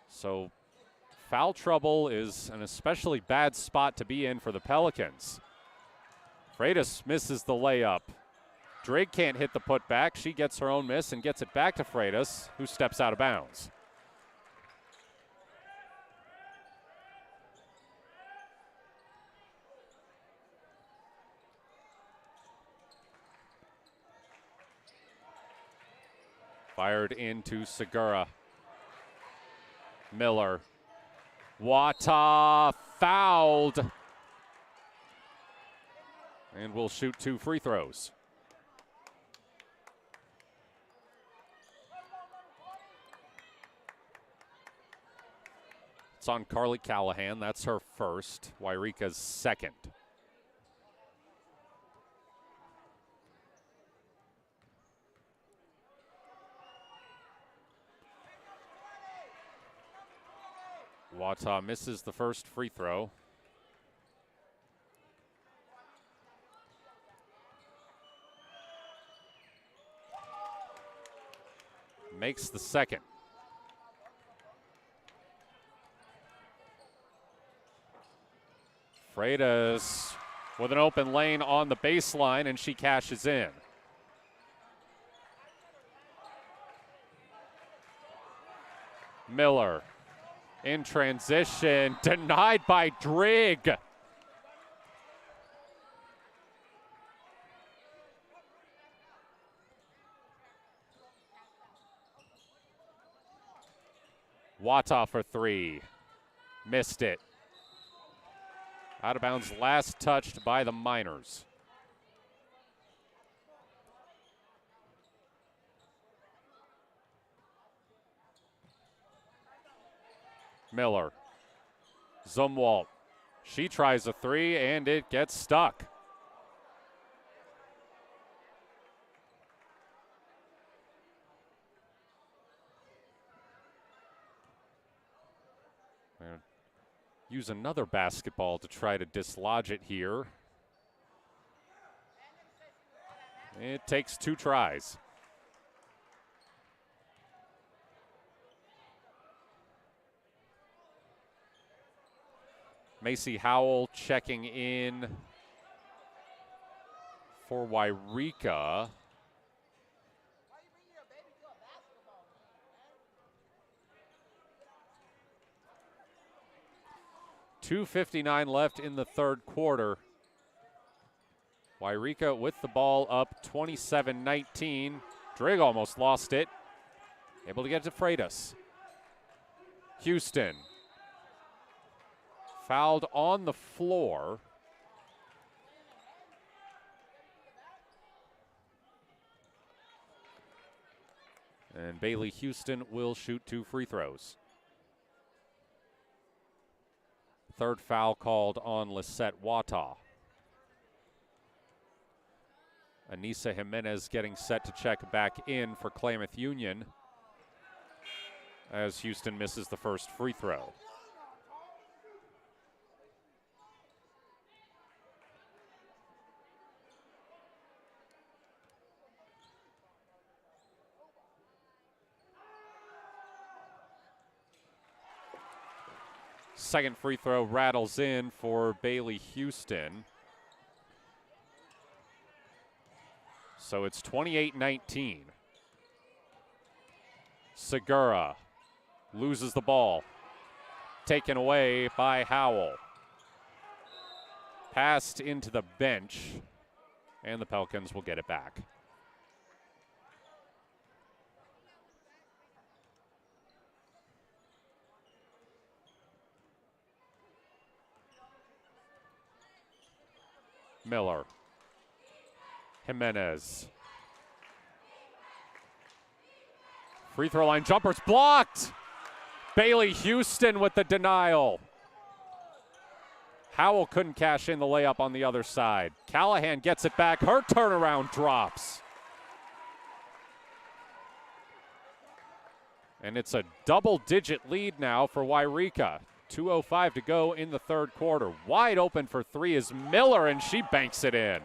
So foul trouble is an especially bad spot to be in for the Pelicans. Freitas misses the layup. Drake can't hit the putback. She gets her own miss and gets it back to Freitas, who steps out of bounds. Fired into Segura. Miller. Wata fouled. And will shoot 2 free throws. It's on Carly Callahan. That's her first. Yreka's second. Wata misses the first free throw. Makes the second. Freitas with an open lane on the baseline, and she cashes in. Miller in transition, denied by Drigg. Wata for three. Missed it. Out of bounds, last touched by the Miners. Miller. Zumwalt. She tries a three, and it gets stuck. Use another basketball to try to dislodge it here. It takes 2 tries. Macy Howell checking in for Yreka. .259 left in the third quarter. Yreka with the ball up 27-19. Drigg almost lost it. Able to get to Freitas. Houston. Fouled on the floor. And Bailey Houston will shoot 2 free throws. Third foul called on Lisette Wata. Anissa Jimenez getting set to check back in for Klamath Union as Houston misses the first free throw. Second free throw rattles in for Bailey Houston. So it's 28-19. Segura loses the ball. Taken away by Howell. Passed into the bench, and the Pelicans will get it back. Miller. Jimenez. Free throw line jumper's blocked. Bailey Houston with the denial. Howell couldn't cash in the layup on the other side. Callahan gets it back. Her turnaround drops. And it's a double-digit lead now for Yreka. 2:05 to go in the third quarter. Wide open for three is Miller, and she banks it in.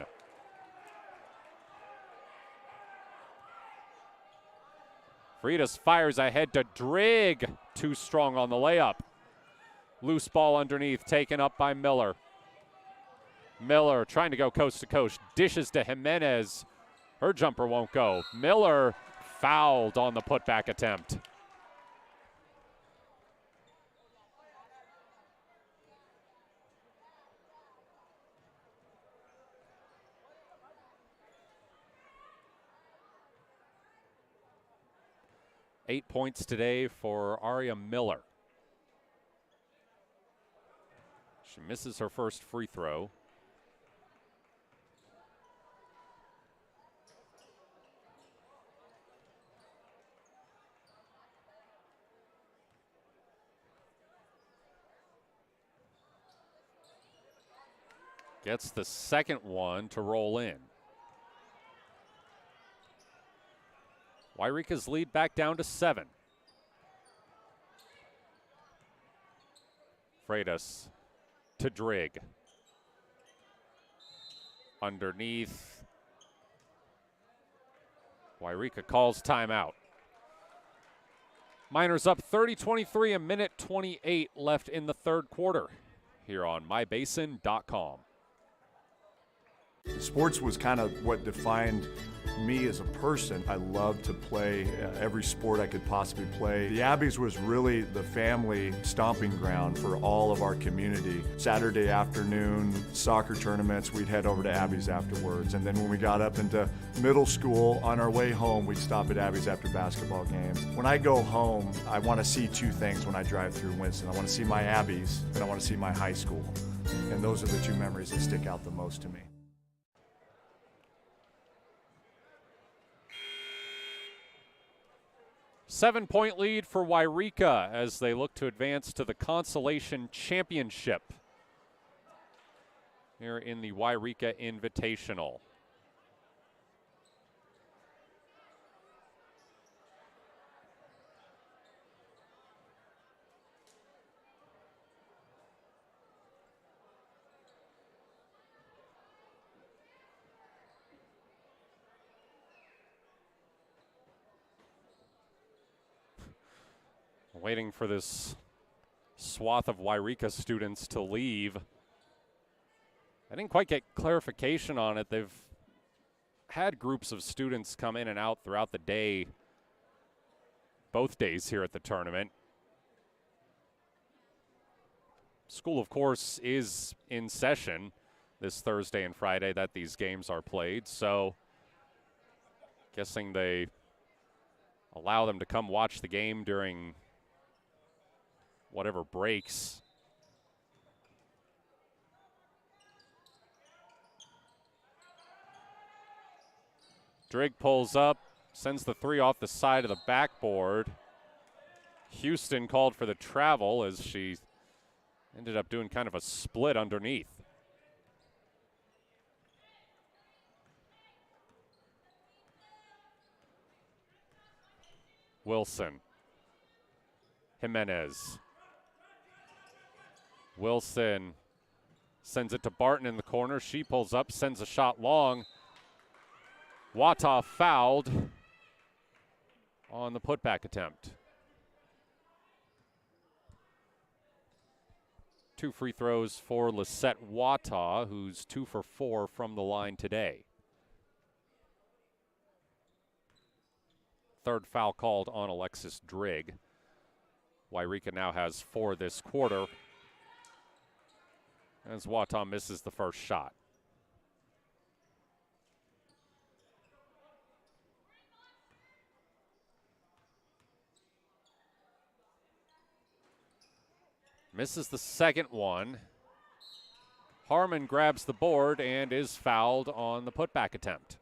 Freitas fires ahead to Drigg. Too strong on the layup. Loose ball underneath, taken up by Miller. Miller trying to go coast to coast. Dishes to Jimenez. Her jumper won't go. Miller fouled on the putback attempt. Eight points today for Aria Miller. She misses her first free throw. Gets the second one to roll in. Yreka's lead back down to 7. Freitas to Drigg. Underneath. Yreka calls timeout. Miners up 30-23, a minute 28 left in the third quarter here on mybasin.com. Sports was kind of what defined me as a person. I loved to play every sport I could possibly play. The Abbeys was really the family stomping ground for all of our community. Saturday afternoon soccer tournaments, we'd head over to Abbeys afterwards. And then when we got up into middle school, on our way home, we'd stop at Abbeys after basketball games. When I go home, I want to see two things when I drive through Winston. I want to see my Abbeys, and I want to see my high school. And those are the two memories that stick out the most to me. Seven-point lead for Yreka as they look to advance to the Consolation Championship here in the Yreka Invitational. Waiting for this swath of Yreka students to leave. I didn't quite get clarification on it. They've had groups of students come in and out throughout the day, both days here at the tournament. School, of course, is in session this Thursday and Friday that these games are played, so guessing they allow them to come watch the game during whatever breaks. Drigg pulls up, sends the three off the side of the backboard. Houston called for the travel as she ended up doing kind of a split underneath. Wilson. Jimenez. Wilson sends it to Barton in the corner. She pulls up, sends a shot long. Wata fouled on the putback attempt. 2 free throws for Lisette Wata, who's 2 for 4 from the line today. Third foul called on Alexis Drigg. Yreka now has 4 this quarter as Wata misses the first shot. Misses the second one. Harmon grabs the board and is fouled on the putback attempt.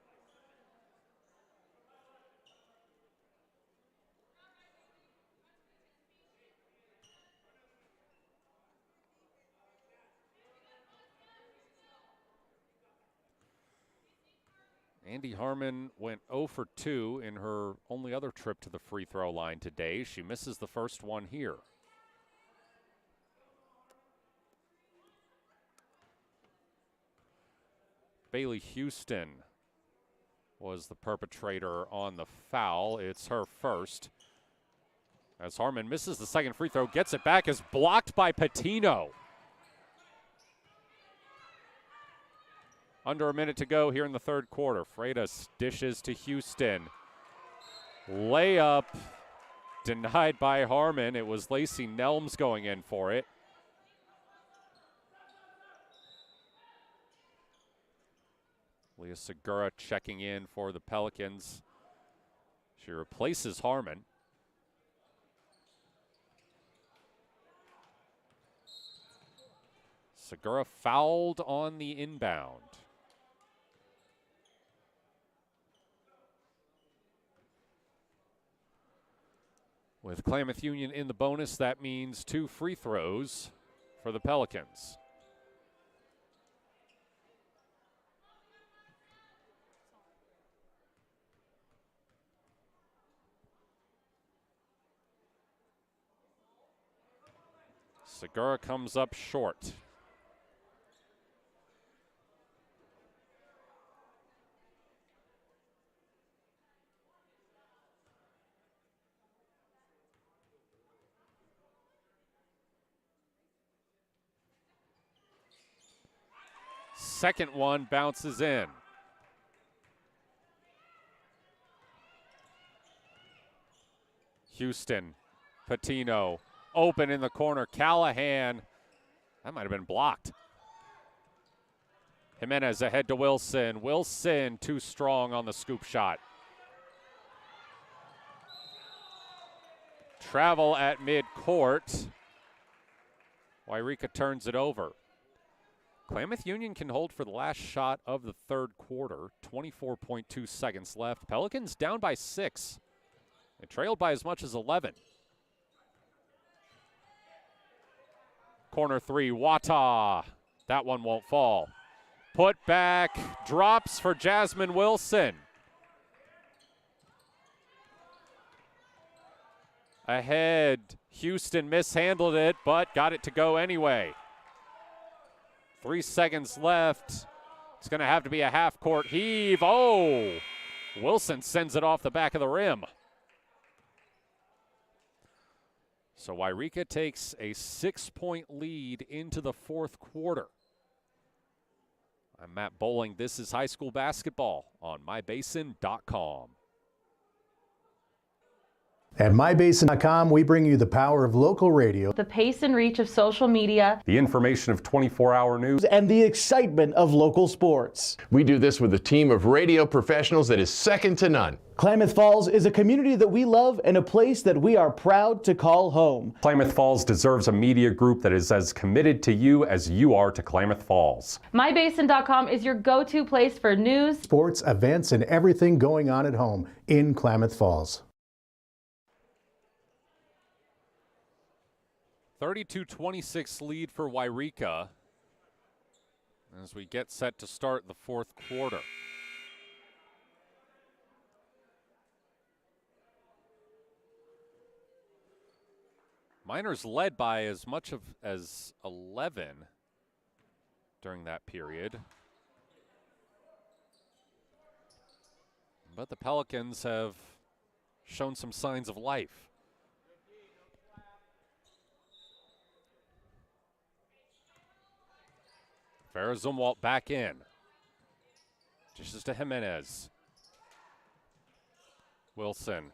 Andy Harmon went 0 for 2 in her only other trip to the free throw line today. She misses the first one here. Bailey Houston was the perpetrator on the foul. It's her first. As Harmon misses the second free throw, gets it back, is blocked by Patino. Under a minute to go here in the third quarter. Freitas dishes to Houston. Layup denied by Harmon. It was Lacey Nelms going in for it. Leah Segura checking in for the Pelicans. She replaces Harmon. Segura fouled on the inbound. With Klamath Union in the bonus, that means 2 free throws for the Pelicans. Segura comes up short. second one bounces in. Houston, Patino, open in the corner. Callahan, that might have been blocked. Jimenez ahead to Wilson. Wilson too strong on the scoop shot. Travel at midcourt. Yreka turns it over. Klamath Union can hold for the last shot of the third quarter. 24.2 seconds left. Pelicans down by 6. They trailed by as much as 11. Corner three, Wata. That one won't fall. Put back, drops for Jasmine Wilson. Ahead, Houston mishandled it, but got it to go anyway. 3 seconds left. It's going to have to be a half-court heave. Oh, Wilson sends it off the back of the rim. So Yreka takes a 6-point lead into the fourth quarter. I'm Matt Bowling. This is high school basketball on mybasin.com. At mybasin.com, we bring you the power of local radio, The pace and reach of social media, the information of 24-hour news, and the excitement of local sports. We do this with a team of radio professionals that is second to none. Klamath Falls is a community that we love and a place that we are proud to call home. Klamath Falls deserves a media group that is as committed to you as you are to Klamath Falls. mybasin.com is your go-to place for news, Sports, events, and everything going on at home in Klamath Falls. 32-26 lead for Yreka as we get set to start the fourth quarter. Miners led by as much as 11 during that period. But the Pelicans have shown some signs of life. Farrah Zumwalt back in. Just to Jimenez. Wilson.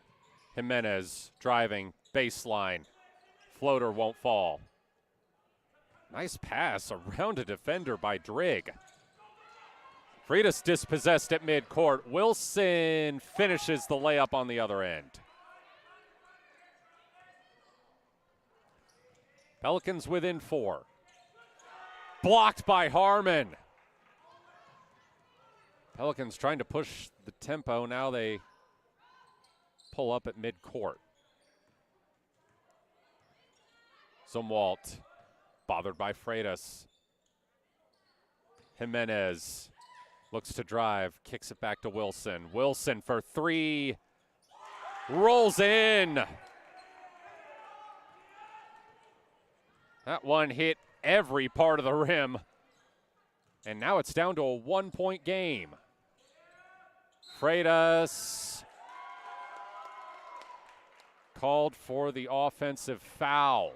Jimenez driving, baseline. Floater won't fall. Nice pass around a defender by Drigg. Freitas dispossessed at midcourt. Wilson finishes the layup on the other end. Pelicans within 4. Blocked by Harmon. Pelicans trying to push the tempo. Now they pull up at midcourt. Zumwalt bothered by Freitas. Jimenez looks to drive, kicks it back to Wilson. Wilson for 3. Rolls in. That one hit every part of the rim. And now it's down to a 1-point game. Freitas called for the offensive foul.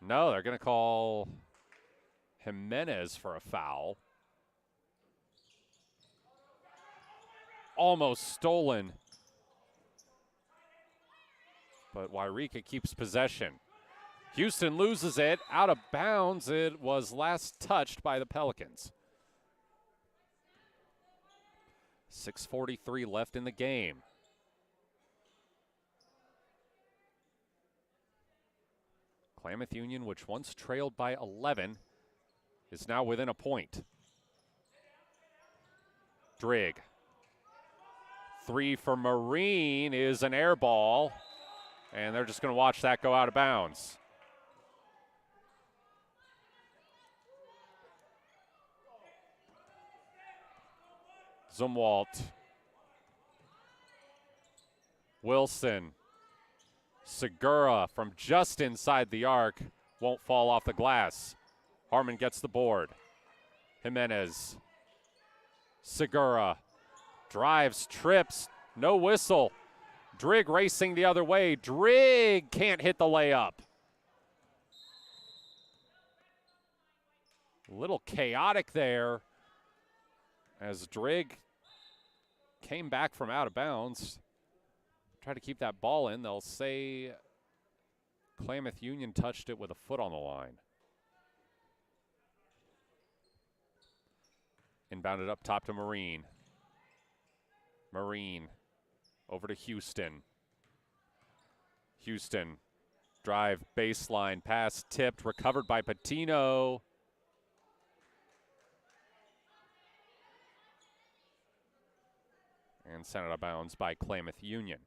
No, they're going to call Jimenez for a foul. Almost stolen. But Yreka keeps possession. Houston loses it, out of bounds. It was last touched by the Pelicans. 6:43 left in the game. Klamath Union, which once trailed by 11, is now within a point. Drigg. 3 for Marine is an air ball, and they're just going to watch that go out of bounds. Zumwalt. Wilson. Segura from just inside the arc. Won't fall off the glass. Harmon gets the board. Jimenez. Segura. Drives, trips, no whistle. Drigg racing the other way. Drigg can't hit the layup. A little chaotic there as Drigg came back from out of bounds. Try to keep that ball in. They'll say Klamath Union touched it with a foot on the line. Inbounded up top to Marine. Marine over to Houston. Houston drive baseline pass tipped, recovered by Patino. And sent out of bounds by Klamath Union.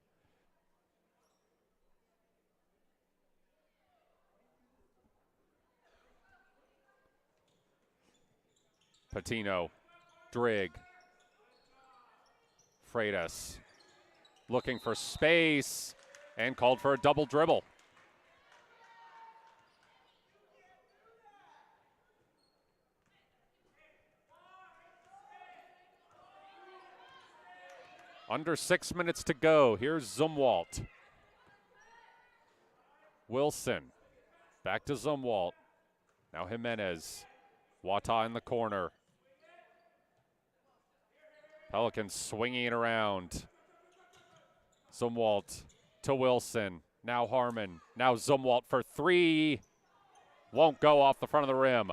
Patino, Drigg, Freitas looking for space and called for a double dribble. Under 6 minutes to go. Here's Zumwalt. Wilson back to Zumwalt. Now Jimenez. Wata in the corner. Pelicans swinging it around. Zumwalt to Wilson. Now Harmon. Now Zumwalt for three. Won't go off the front of the rim.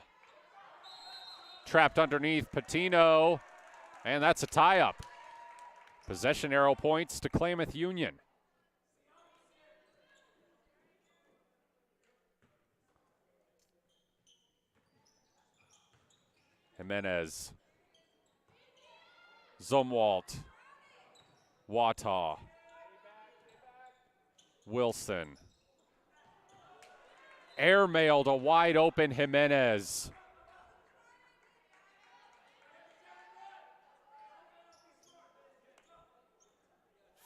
Trapped underneath Patino. And that's a tie-up. Possession arrow points to Klamath Union. Jimenez. Zumwalt. Wata. Wilson. Airmailed a wide open Jimenez.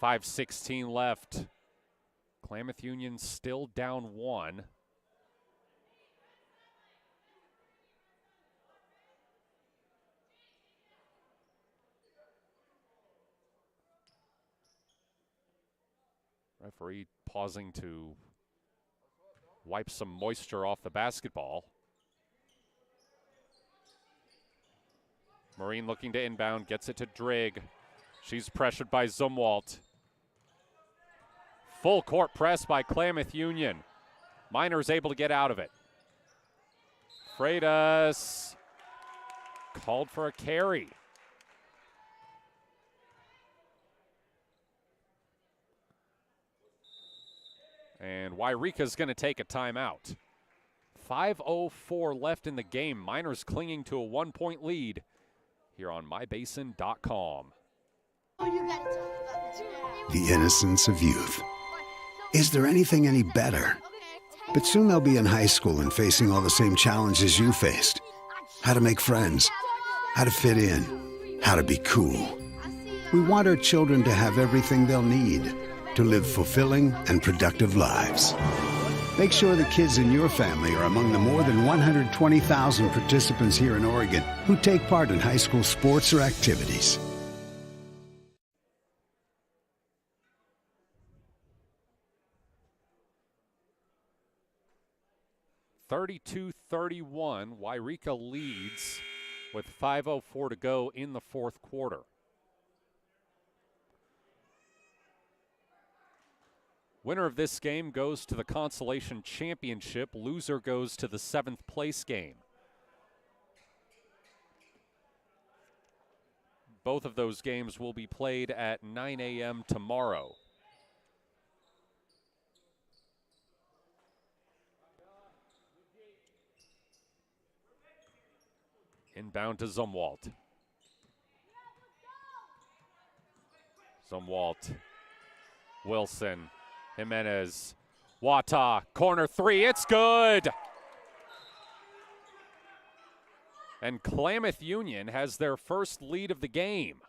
.5:16 left. Klamath Union still down one. Referee pausing to wipe some moisture off the basketball. Marine looking to inbound, gets it to Drigg. She's pressured by Zumwalt. Full court press by Klamath Union. Minor's able to get out of it. Freitas called for a carry. And Yreka's going to take a timeout. 5:04 left in the game. Miners clinging to a 1-point lead here on mybasin.com. The innocence of youth. Is there anything any better? But soon they'll be in high school and facing all the same challenges you faced. How to make friends, how to fit in, how to be cool. We want our children to have everything they'll need to live fulfilling and productive lives. Make sure the kids in your family are among the more than 120,000 participants here in Oregon who take part in high school sports or activities. (32-31), Yreka leads with 5:04 to go in the fourth quarter. Winner of this game goes to the consolation championship. Loser goes to the 7th place game. Both of those games will be played at 9 a.m. tomorrow. Inbound to Zumwalt. Zumwalt. Wilson. Jimenez. Wata. Corner three. It's good. And Klamath Union has their first lead of the game.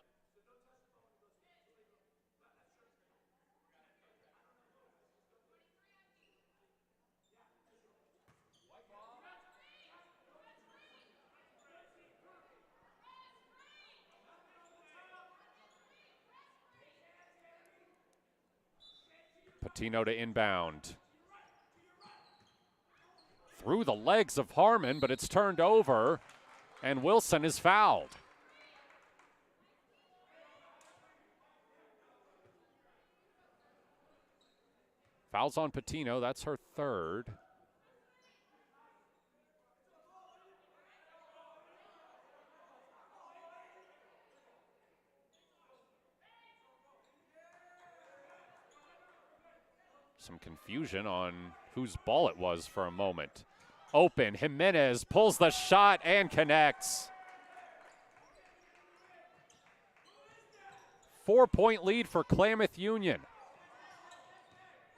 Patino to inbound. Through the legs of Harmon, but it's turned over, and Wilson is fouled. Fouls on Patino, that's her third. Some confusion on whose ball it was for a moment. Open, Jimenez pulls the shot and connects. 4-point lead for Klamath Union.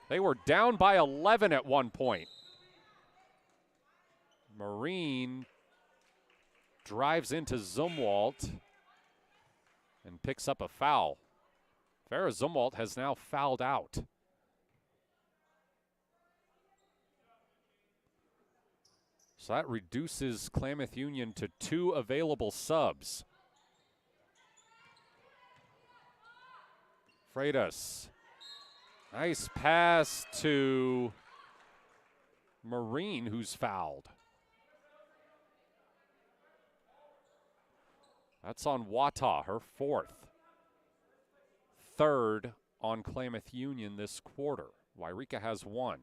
They were down by 11 at one point. Marine drives into Zumwalt and picks up a foul. Farrah Zumwalt has now fouled out. So that reduces Klamath Union to 2 available subs. Freitas. Nice pass to Marine, who's fouled. That's on Wata, her 4th. 3rd on Klamath Union this quarter. Yreka has 1.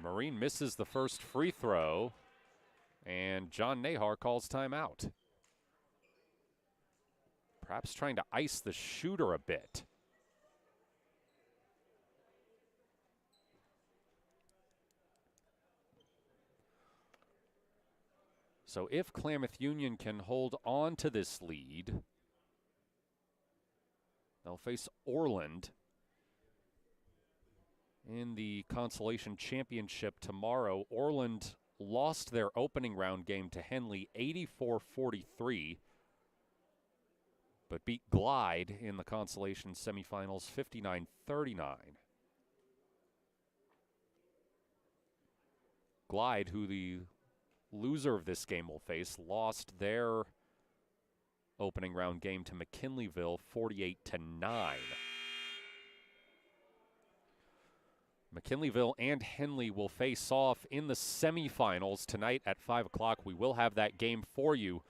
Marine misses the first free throw, and John Nahar calls timeout. Perhaps trying to ice the shooter a bit. So if Klamath Union can hold on to this lead, they'll face Orland in the Consolation Championship tomorrow. Orland lost their opening round game to Henley 84-43, but beat Glide in the Consolation semifinals 59-39. Glide, who the loser of this game will face, lost their opening round game to McKinleyville 48-9. McKinleyville and Henley will face off in the semifinals tonight at 5 o'clock. We will have that game for you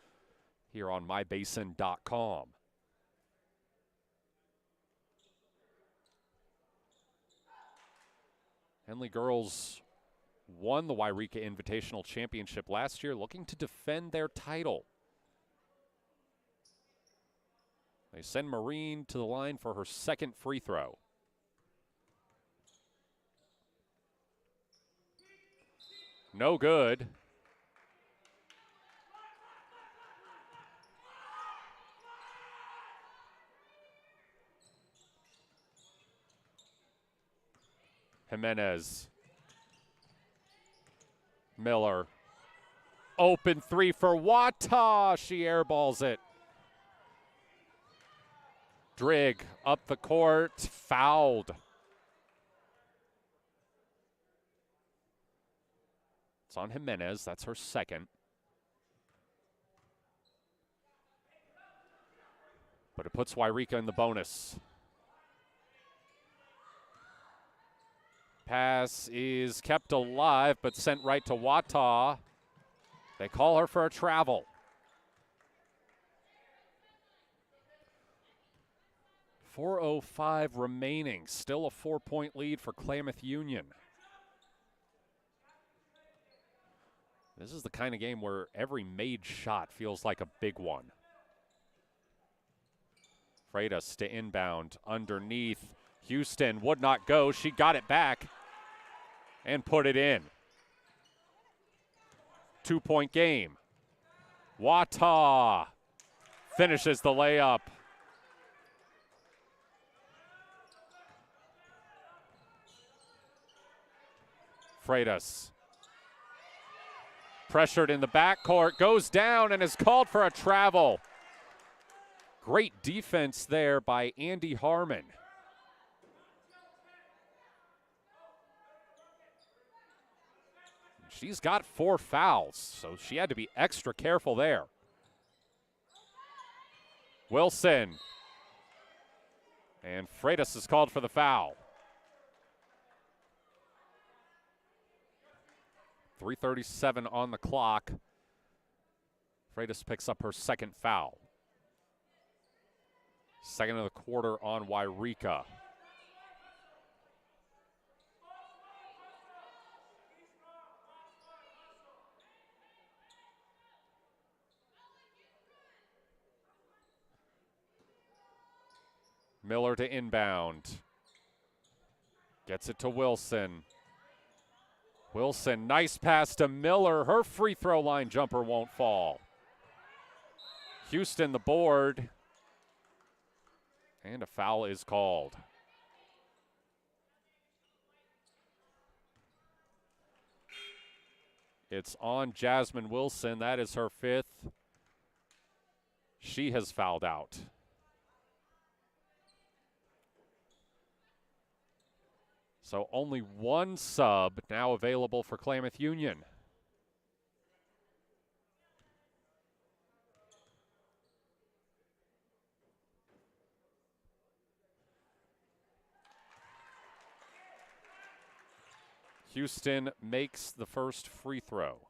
here on mybasin.com. Henley girls won the Yreka Invitational Championship last year, looking to defend their title. They send Marine to the line for her 2nd free throw. No good. Jimenez. Miller. Open 3 for Wata. She airballs it. Drigg up the court. Fouled. It's on Jimenez. That's her 2nd. But it puts Yreka in the bonus. Pass is kept alive, but sent right to Wata. They call her for a travel. .405 remaining. Still a 4-point lead for Klamath Union. This is the kind of game where every made shot feels like a big one. Freitas to inbound underneath. Houston would not go. She got it back and put it in. 2-point game. Wata finishes the layup. Freitas. Pressured in the backcourt, goes down and is called for a travel. Great defense there by Andy Harmon. She's got 4 fouls, so she had to be extra careful there. Wilson And Freitas is called for the foul. 3:37 on the clock. Freitas picks up her second foul. Second of the quarter on Yreka. Miller to inbound. Gets it to Wilson. Wilson, nice pass to Miller. Her free throw line jumper won't fall. Houston the board. And a foul is called. It's on Jasmine Wilson. That is her fifth. She has fouled out. So only one sub now available for Klamath Union. Houston makes the first free throw.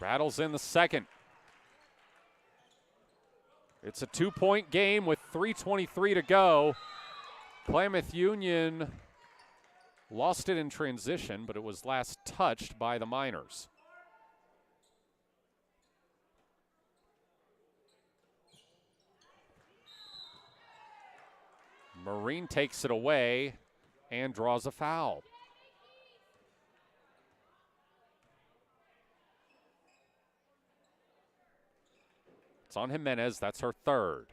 Rattles in the second. It's a 2-point game with 3:23 to go. Klamath Union lost it in transition, but it was last touched by the Miners. Marine takes it away and draws a foul. It's on Jimenez. That's her third.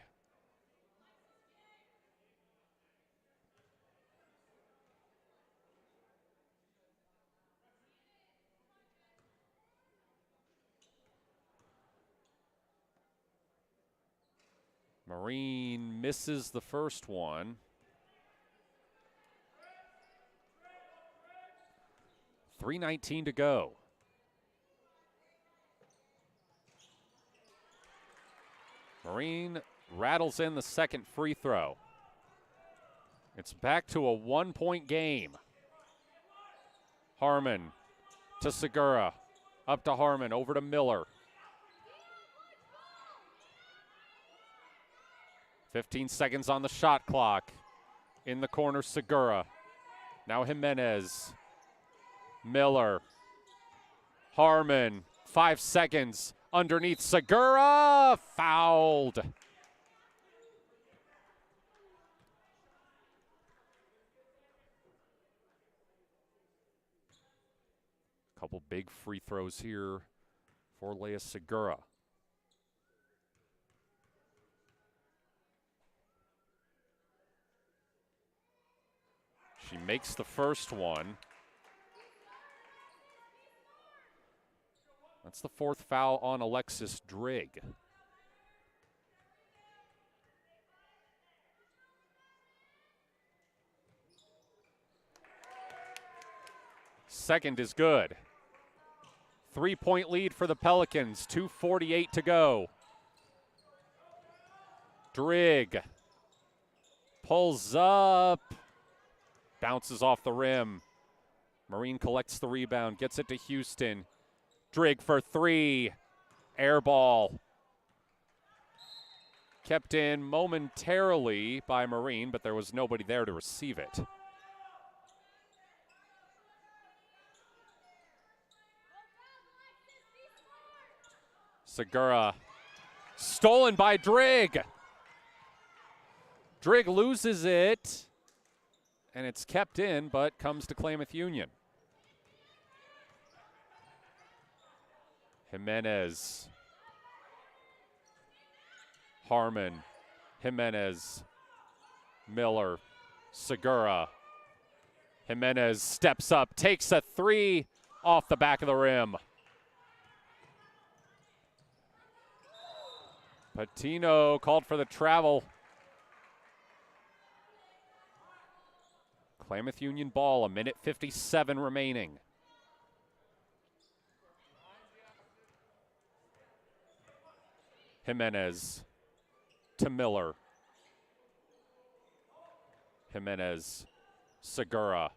Marine misses the first one. .319 to go. Marine rattles in the second free throw. It's back to a 1-point game. Harmon to Segura. Up to Harmon, over to Miller. 15 seconds on the shot clock. In the corner, Segura. Now Jimenez. Miller. Harmon. 5 seconds. Underneath Segura. Fouled. Couple big free throws here for Leah Segura. She makes the first one. That's the fourth foul on Alexis Drigg. Second is good. 3-point lead for the Pelicans, 2:48 to go. Drigg pulls up, bounces off the rim. Marine collects the rebound, gets it to Houston. Drigg for three, air ball. Kept in momentarily by Marine, but there was nobody there to receive it. Segura, stolen by Drigg. Drigg loses it, and it's kept in, but comes to Klamath Union. Jimenez. Harmon. Jimenez. Miller. Segura. Jimenez steps up, takes a three off the back of the rim. Patino called for the travel. Klamath Union ball, 1:57 remaining. Jimenez to Miller. Jimenez, Segura.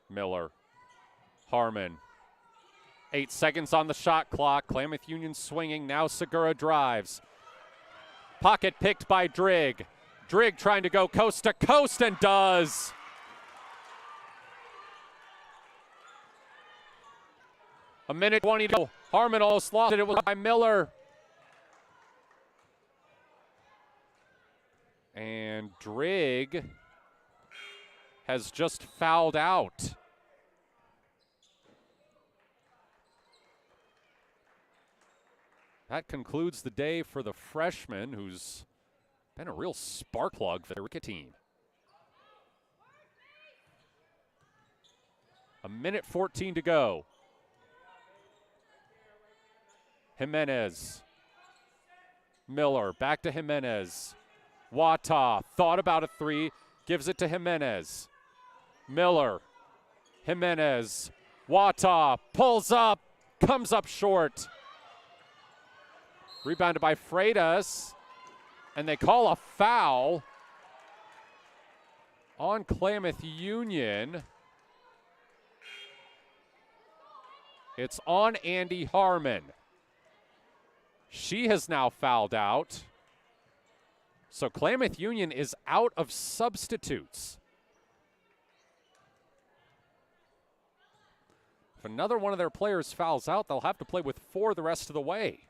Miller, Harmon. 8 seconds on the shot clock. Klamath Union swinging. Now Segura drives. Pocket picked by Drigg. Drigg trying to go coast to coast and does. A minute 20 to go. Harmon almost lost it. It was by Miller. And Drigg has just fouled out. That concludes the day for the freshman, who's been a real spark plug for the Yreka team. A minute 14 to go. Jimenez. Miller, back to Jimenez. Wata thought about a three, gives it to Jimenez. Miller, Jimenez, Wata pulls up, comes up short. Rebounded by Freitas, and they call a foul on Klamath Union. It's on Andy Harmon. She has now fouled out. So Klamath Union is out of substitutes. If another one of their players fouls out, they'll have to play with 4 the rest of the way.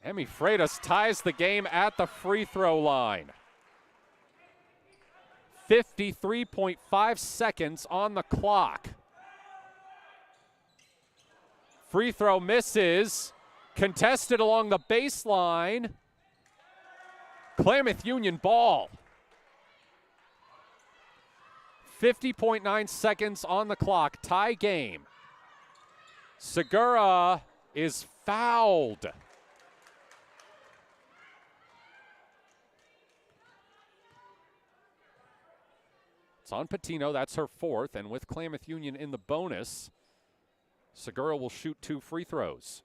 Emmy Freitas ties the game at the free throw line. 53.5 seconds on the clock. Free throw misses. Contested along the baseline. Klamath Union ball. 50.9 seconds on the clock. Tie game. Segura is fouled. It's on Patino. That's her 4th. And with Klamath Union in the bonus, Segura will shoot 2 free throws.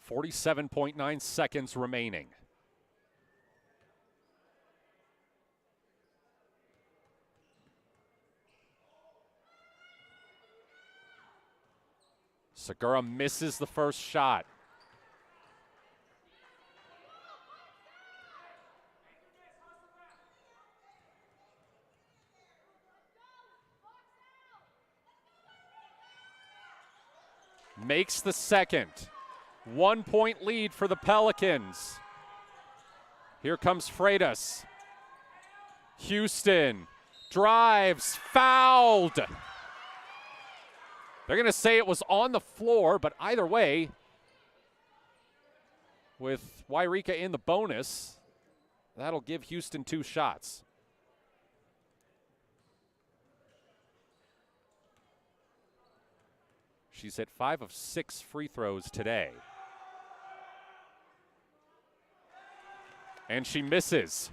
47.9 seconds remaining. Segura misses the first shot. Makes the second. 1 point lead for the Pelicans. Here comes Freitas. Houston drives, fouled. They're going to say it was on the floor, but either way, with Yreka in the bonus, that'll give Houston 2 shots. She's hit 5 of 6 free throws today. And she misses.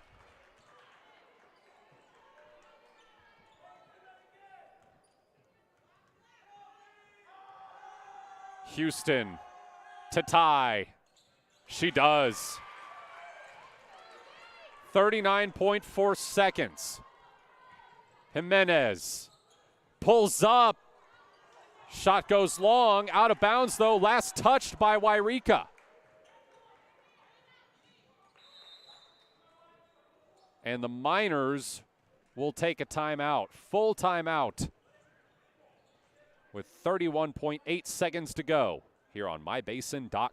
Houston to tie. She does. 39.4 seconds. Jimenez pulls up. Shot goes long, out of bounds though, last touched by Yreka. And the Miners will take a timeout, full timeout, with 31.8 seconds to go here on mybasin.com.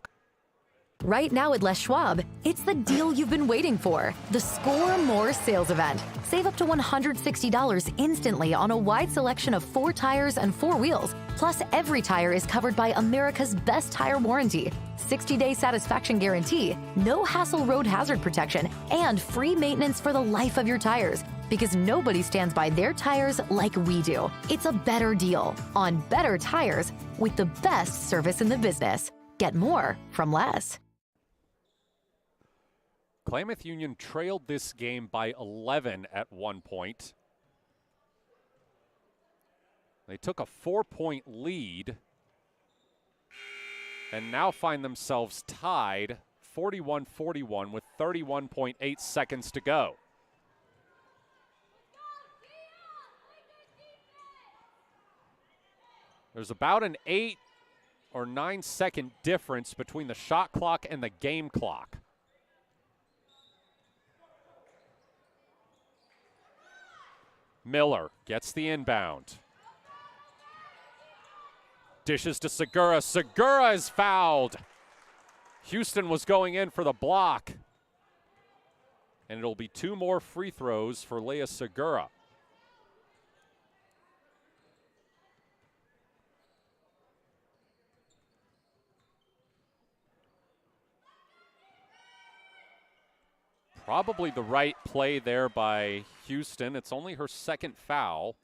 Right now at Les Schwab, it's the deal you've been waiting for. The Score More sales event. Save up to $160 instantly on a wide selection of 4 tires and 4 wheels. Plus, every tire is covered by America's best tire warranty. 60-day satisfaction guarantee, no hassle road hazard protection, and free maintenance for the life of your tires. Because nobody stands by their tires like we do. It's a better deal on better tires with the best service in the business. Get more from Les. Klamath Union trailed this game by 11 at one point. They took a 4-point lead and now find themselves tied 41-41 with 31.8 seconds to go. There's about an 8 or 9 second difference between the shot clock and the game clock. Miller gets the inbound. Dishes to Segura. Segura is fouled. Houston was going in for the block. And it'll be 2 more free throws for Leah Segura. Probably the right play there by Houston. It's only her second foul.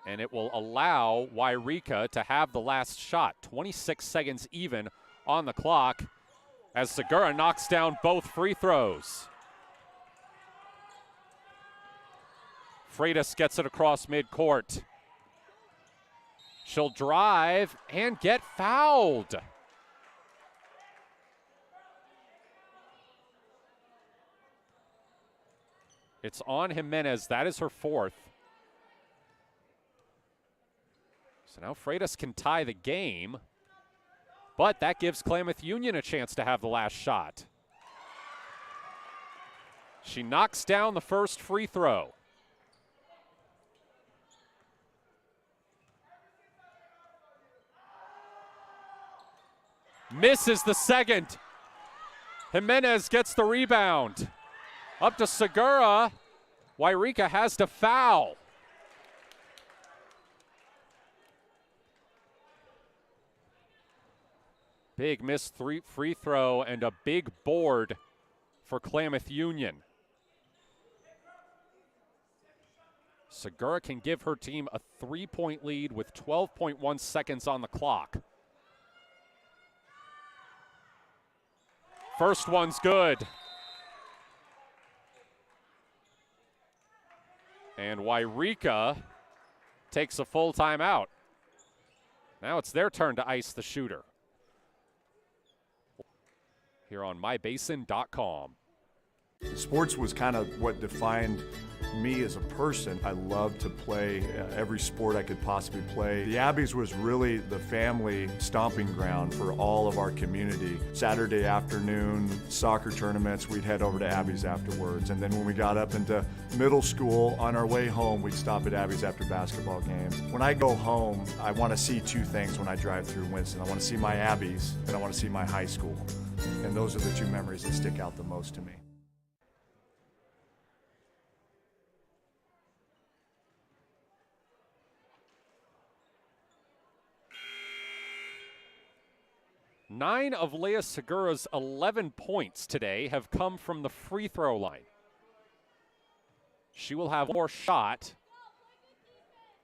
And it will allow Yreka to have the last shot. 26 seconds even on the clock as Segura knocks down both free throws. Freitas gets it across midcourt. She'll drive and get fouled. It's on Jimenez. That is her 4th. So now Freitas can tie the game, but that gives Klamath Union a chance to have the last shot. She knocks down the first free throw. Misses the second. Jimenez gets the rebound. Up to Segura. Yreka has to foul. Big missed free throw and a big board for Klamath Union. Segura can give her team a 3-point lead with 12.1 seconds on the clock. First one's good. And Yreka takes a full timeout. Now it's their turn to ice the shooter. Here on mybasin.com. Sports was kind of what defined me as a person. I loved to play every sport I could possibly play. The Abbeys was really the family stomping ground for all of our community. Saturday afternoon soccer tournaments, we'd head over to Abbeys afterwards. And then when we got up into middle school, on our way home, we'd stop at Abbeys after basketball games. When I go home, I want to see 2 things when I drive through Winston. I want to see my Abbeys and I want to see my high school. And those are the 2 memories that stick out the most to me. Nine of Leah Segura's 11 points today have come from the free throw line. She will have one more shot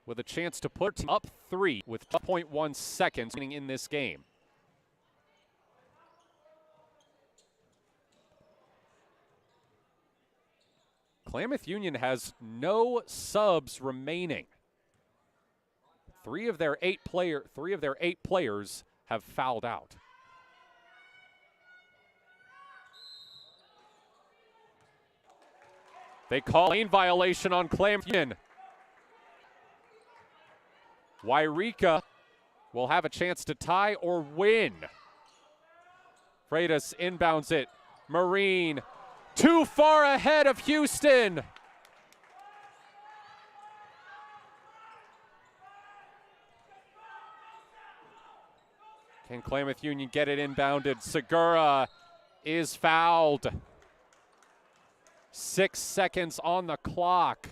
with a chance to put her team up 3 with 2.1 seconds in this game. Klamath Union has no subs remaining. 3 of their 8 players have fouled out. They call lane violation on Klamath Union. Yreka will have a chance to tie or win. Freitas inbounds it. Marine too far ahead of Houston. Can Klamath Union get it inbounded? Segura is fouled. 6 seconds on the clock.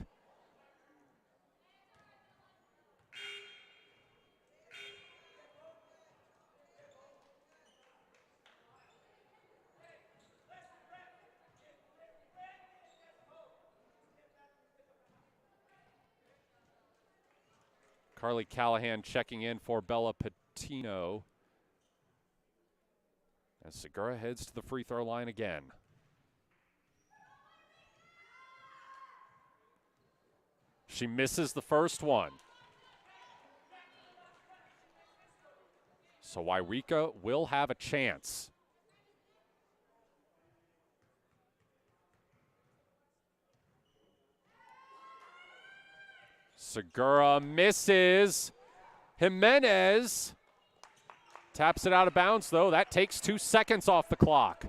Carly Callahan checking in for Bella Patino. As Segura heads to the free throw line again. She misses the first one. So Yreka will have a chance. Segura misses. Jimenez taps it out of bounds, though. That takes 2 seconds off the clock.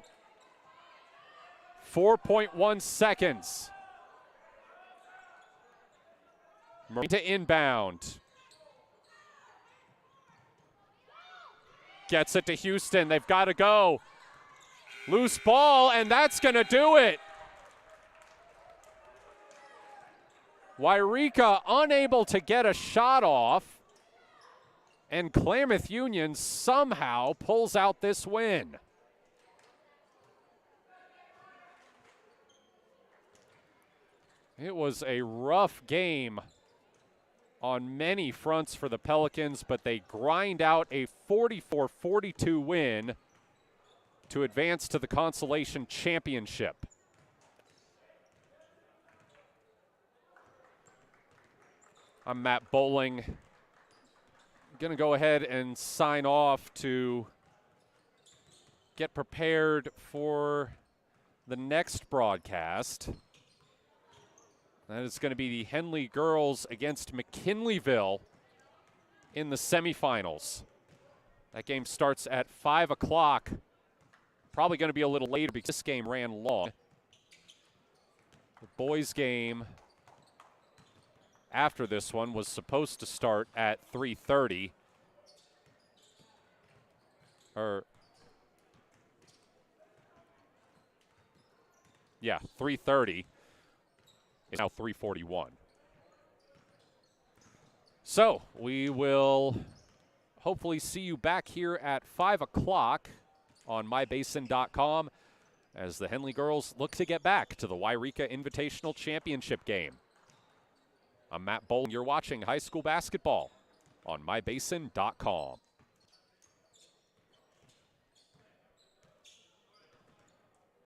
4.1 seconds. Marita inbound. Gets it to Houston. They've got to go. Loose ball, and that's going to do it. Yreka unable to get a shot off, and Klamath Union somehow pulls out this win. It was a rough game on many fronts for the Pelicans, but they grind out a 44-42 win to advance to the consolation championship. I'm Matt Bowling. I'm going to go ahead and sign off to get prepared for the next broadcast. That is going to be the Henley girls against McKinleyville in the semifinals. That game starts at 5 o'clock. Probably going to be a little later because this game ran long. The boys' game after this one was supposed to start at 3:30. Yeah, 3:30. It's now 3:41. So we will hopefully see you back here at 5 o'clock on mybasin.com as the Henley girls look to get back to the Yreka Invitational Championship game. I'm Matt Bowling. You're watching high school basketball on mybasin.com.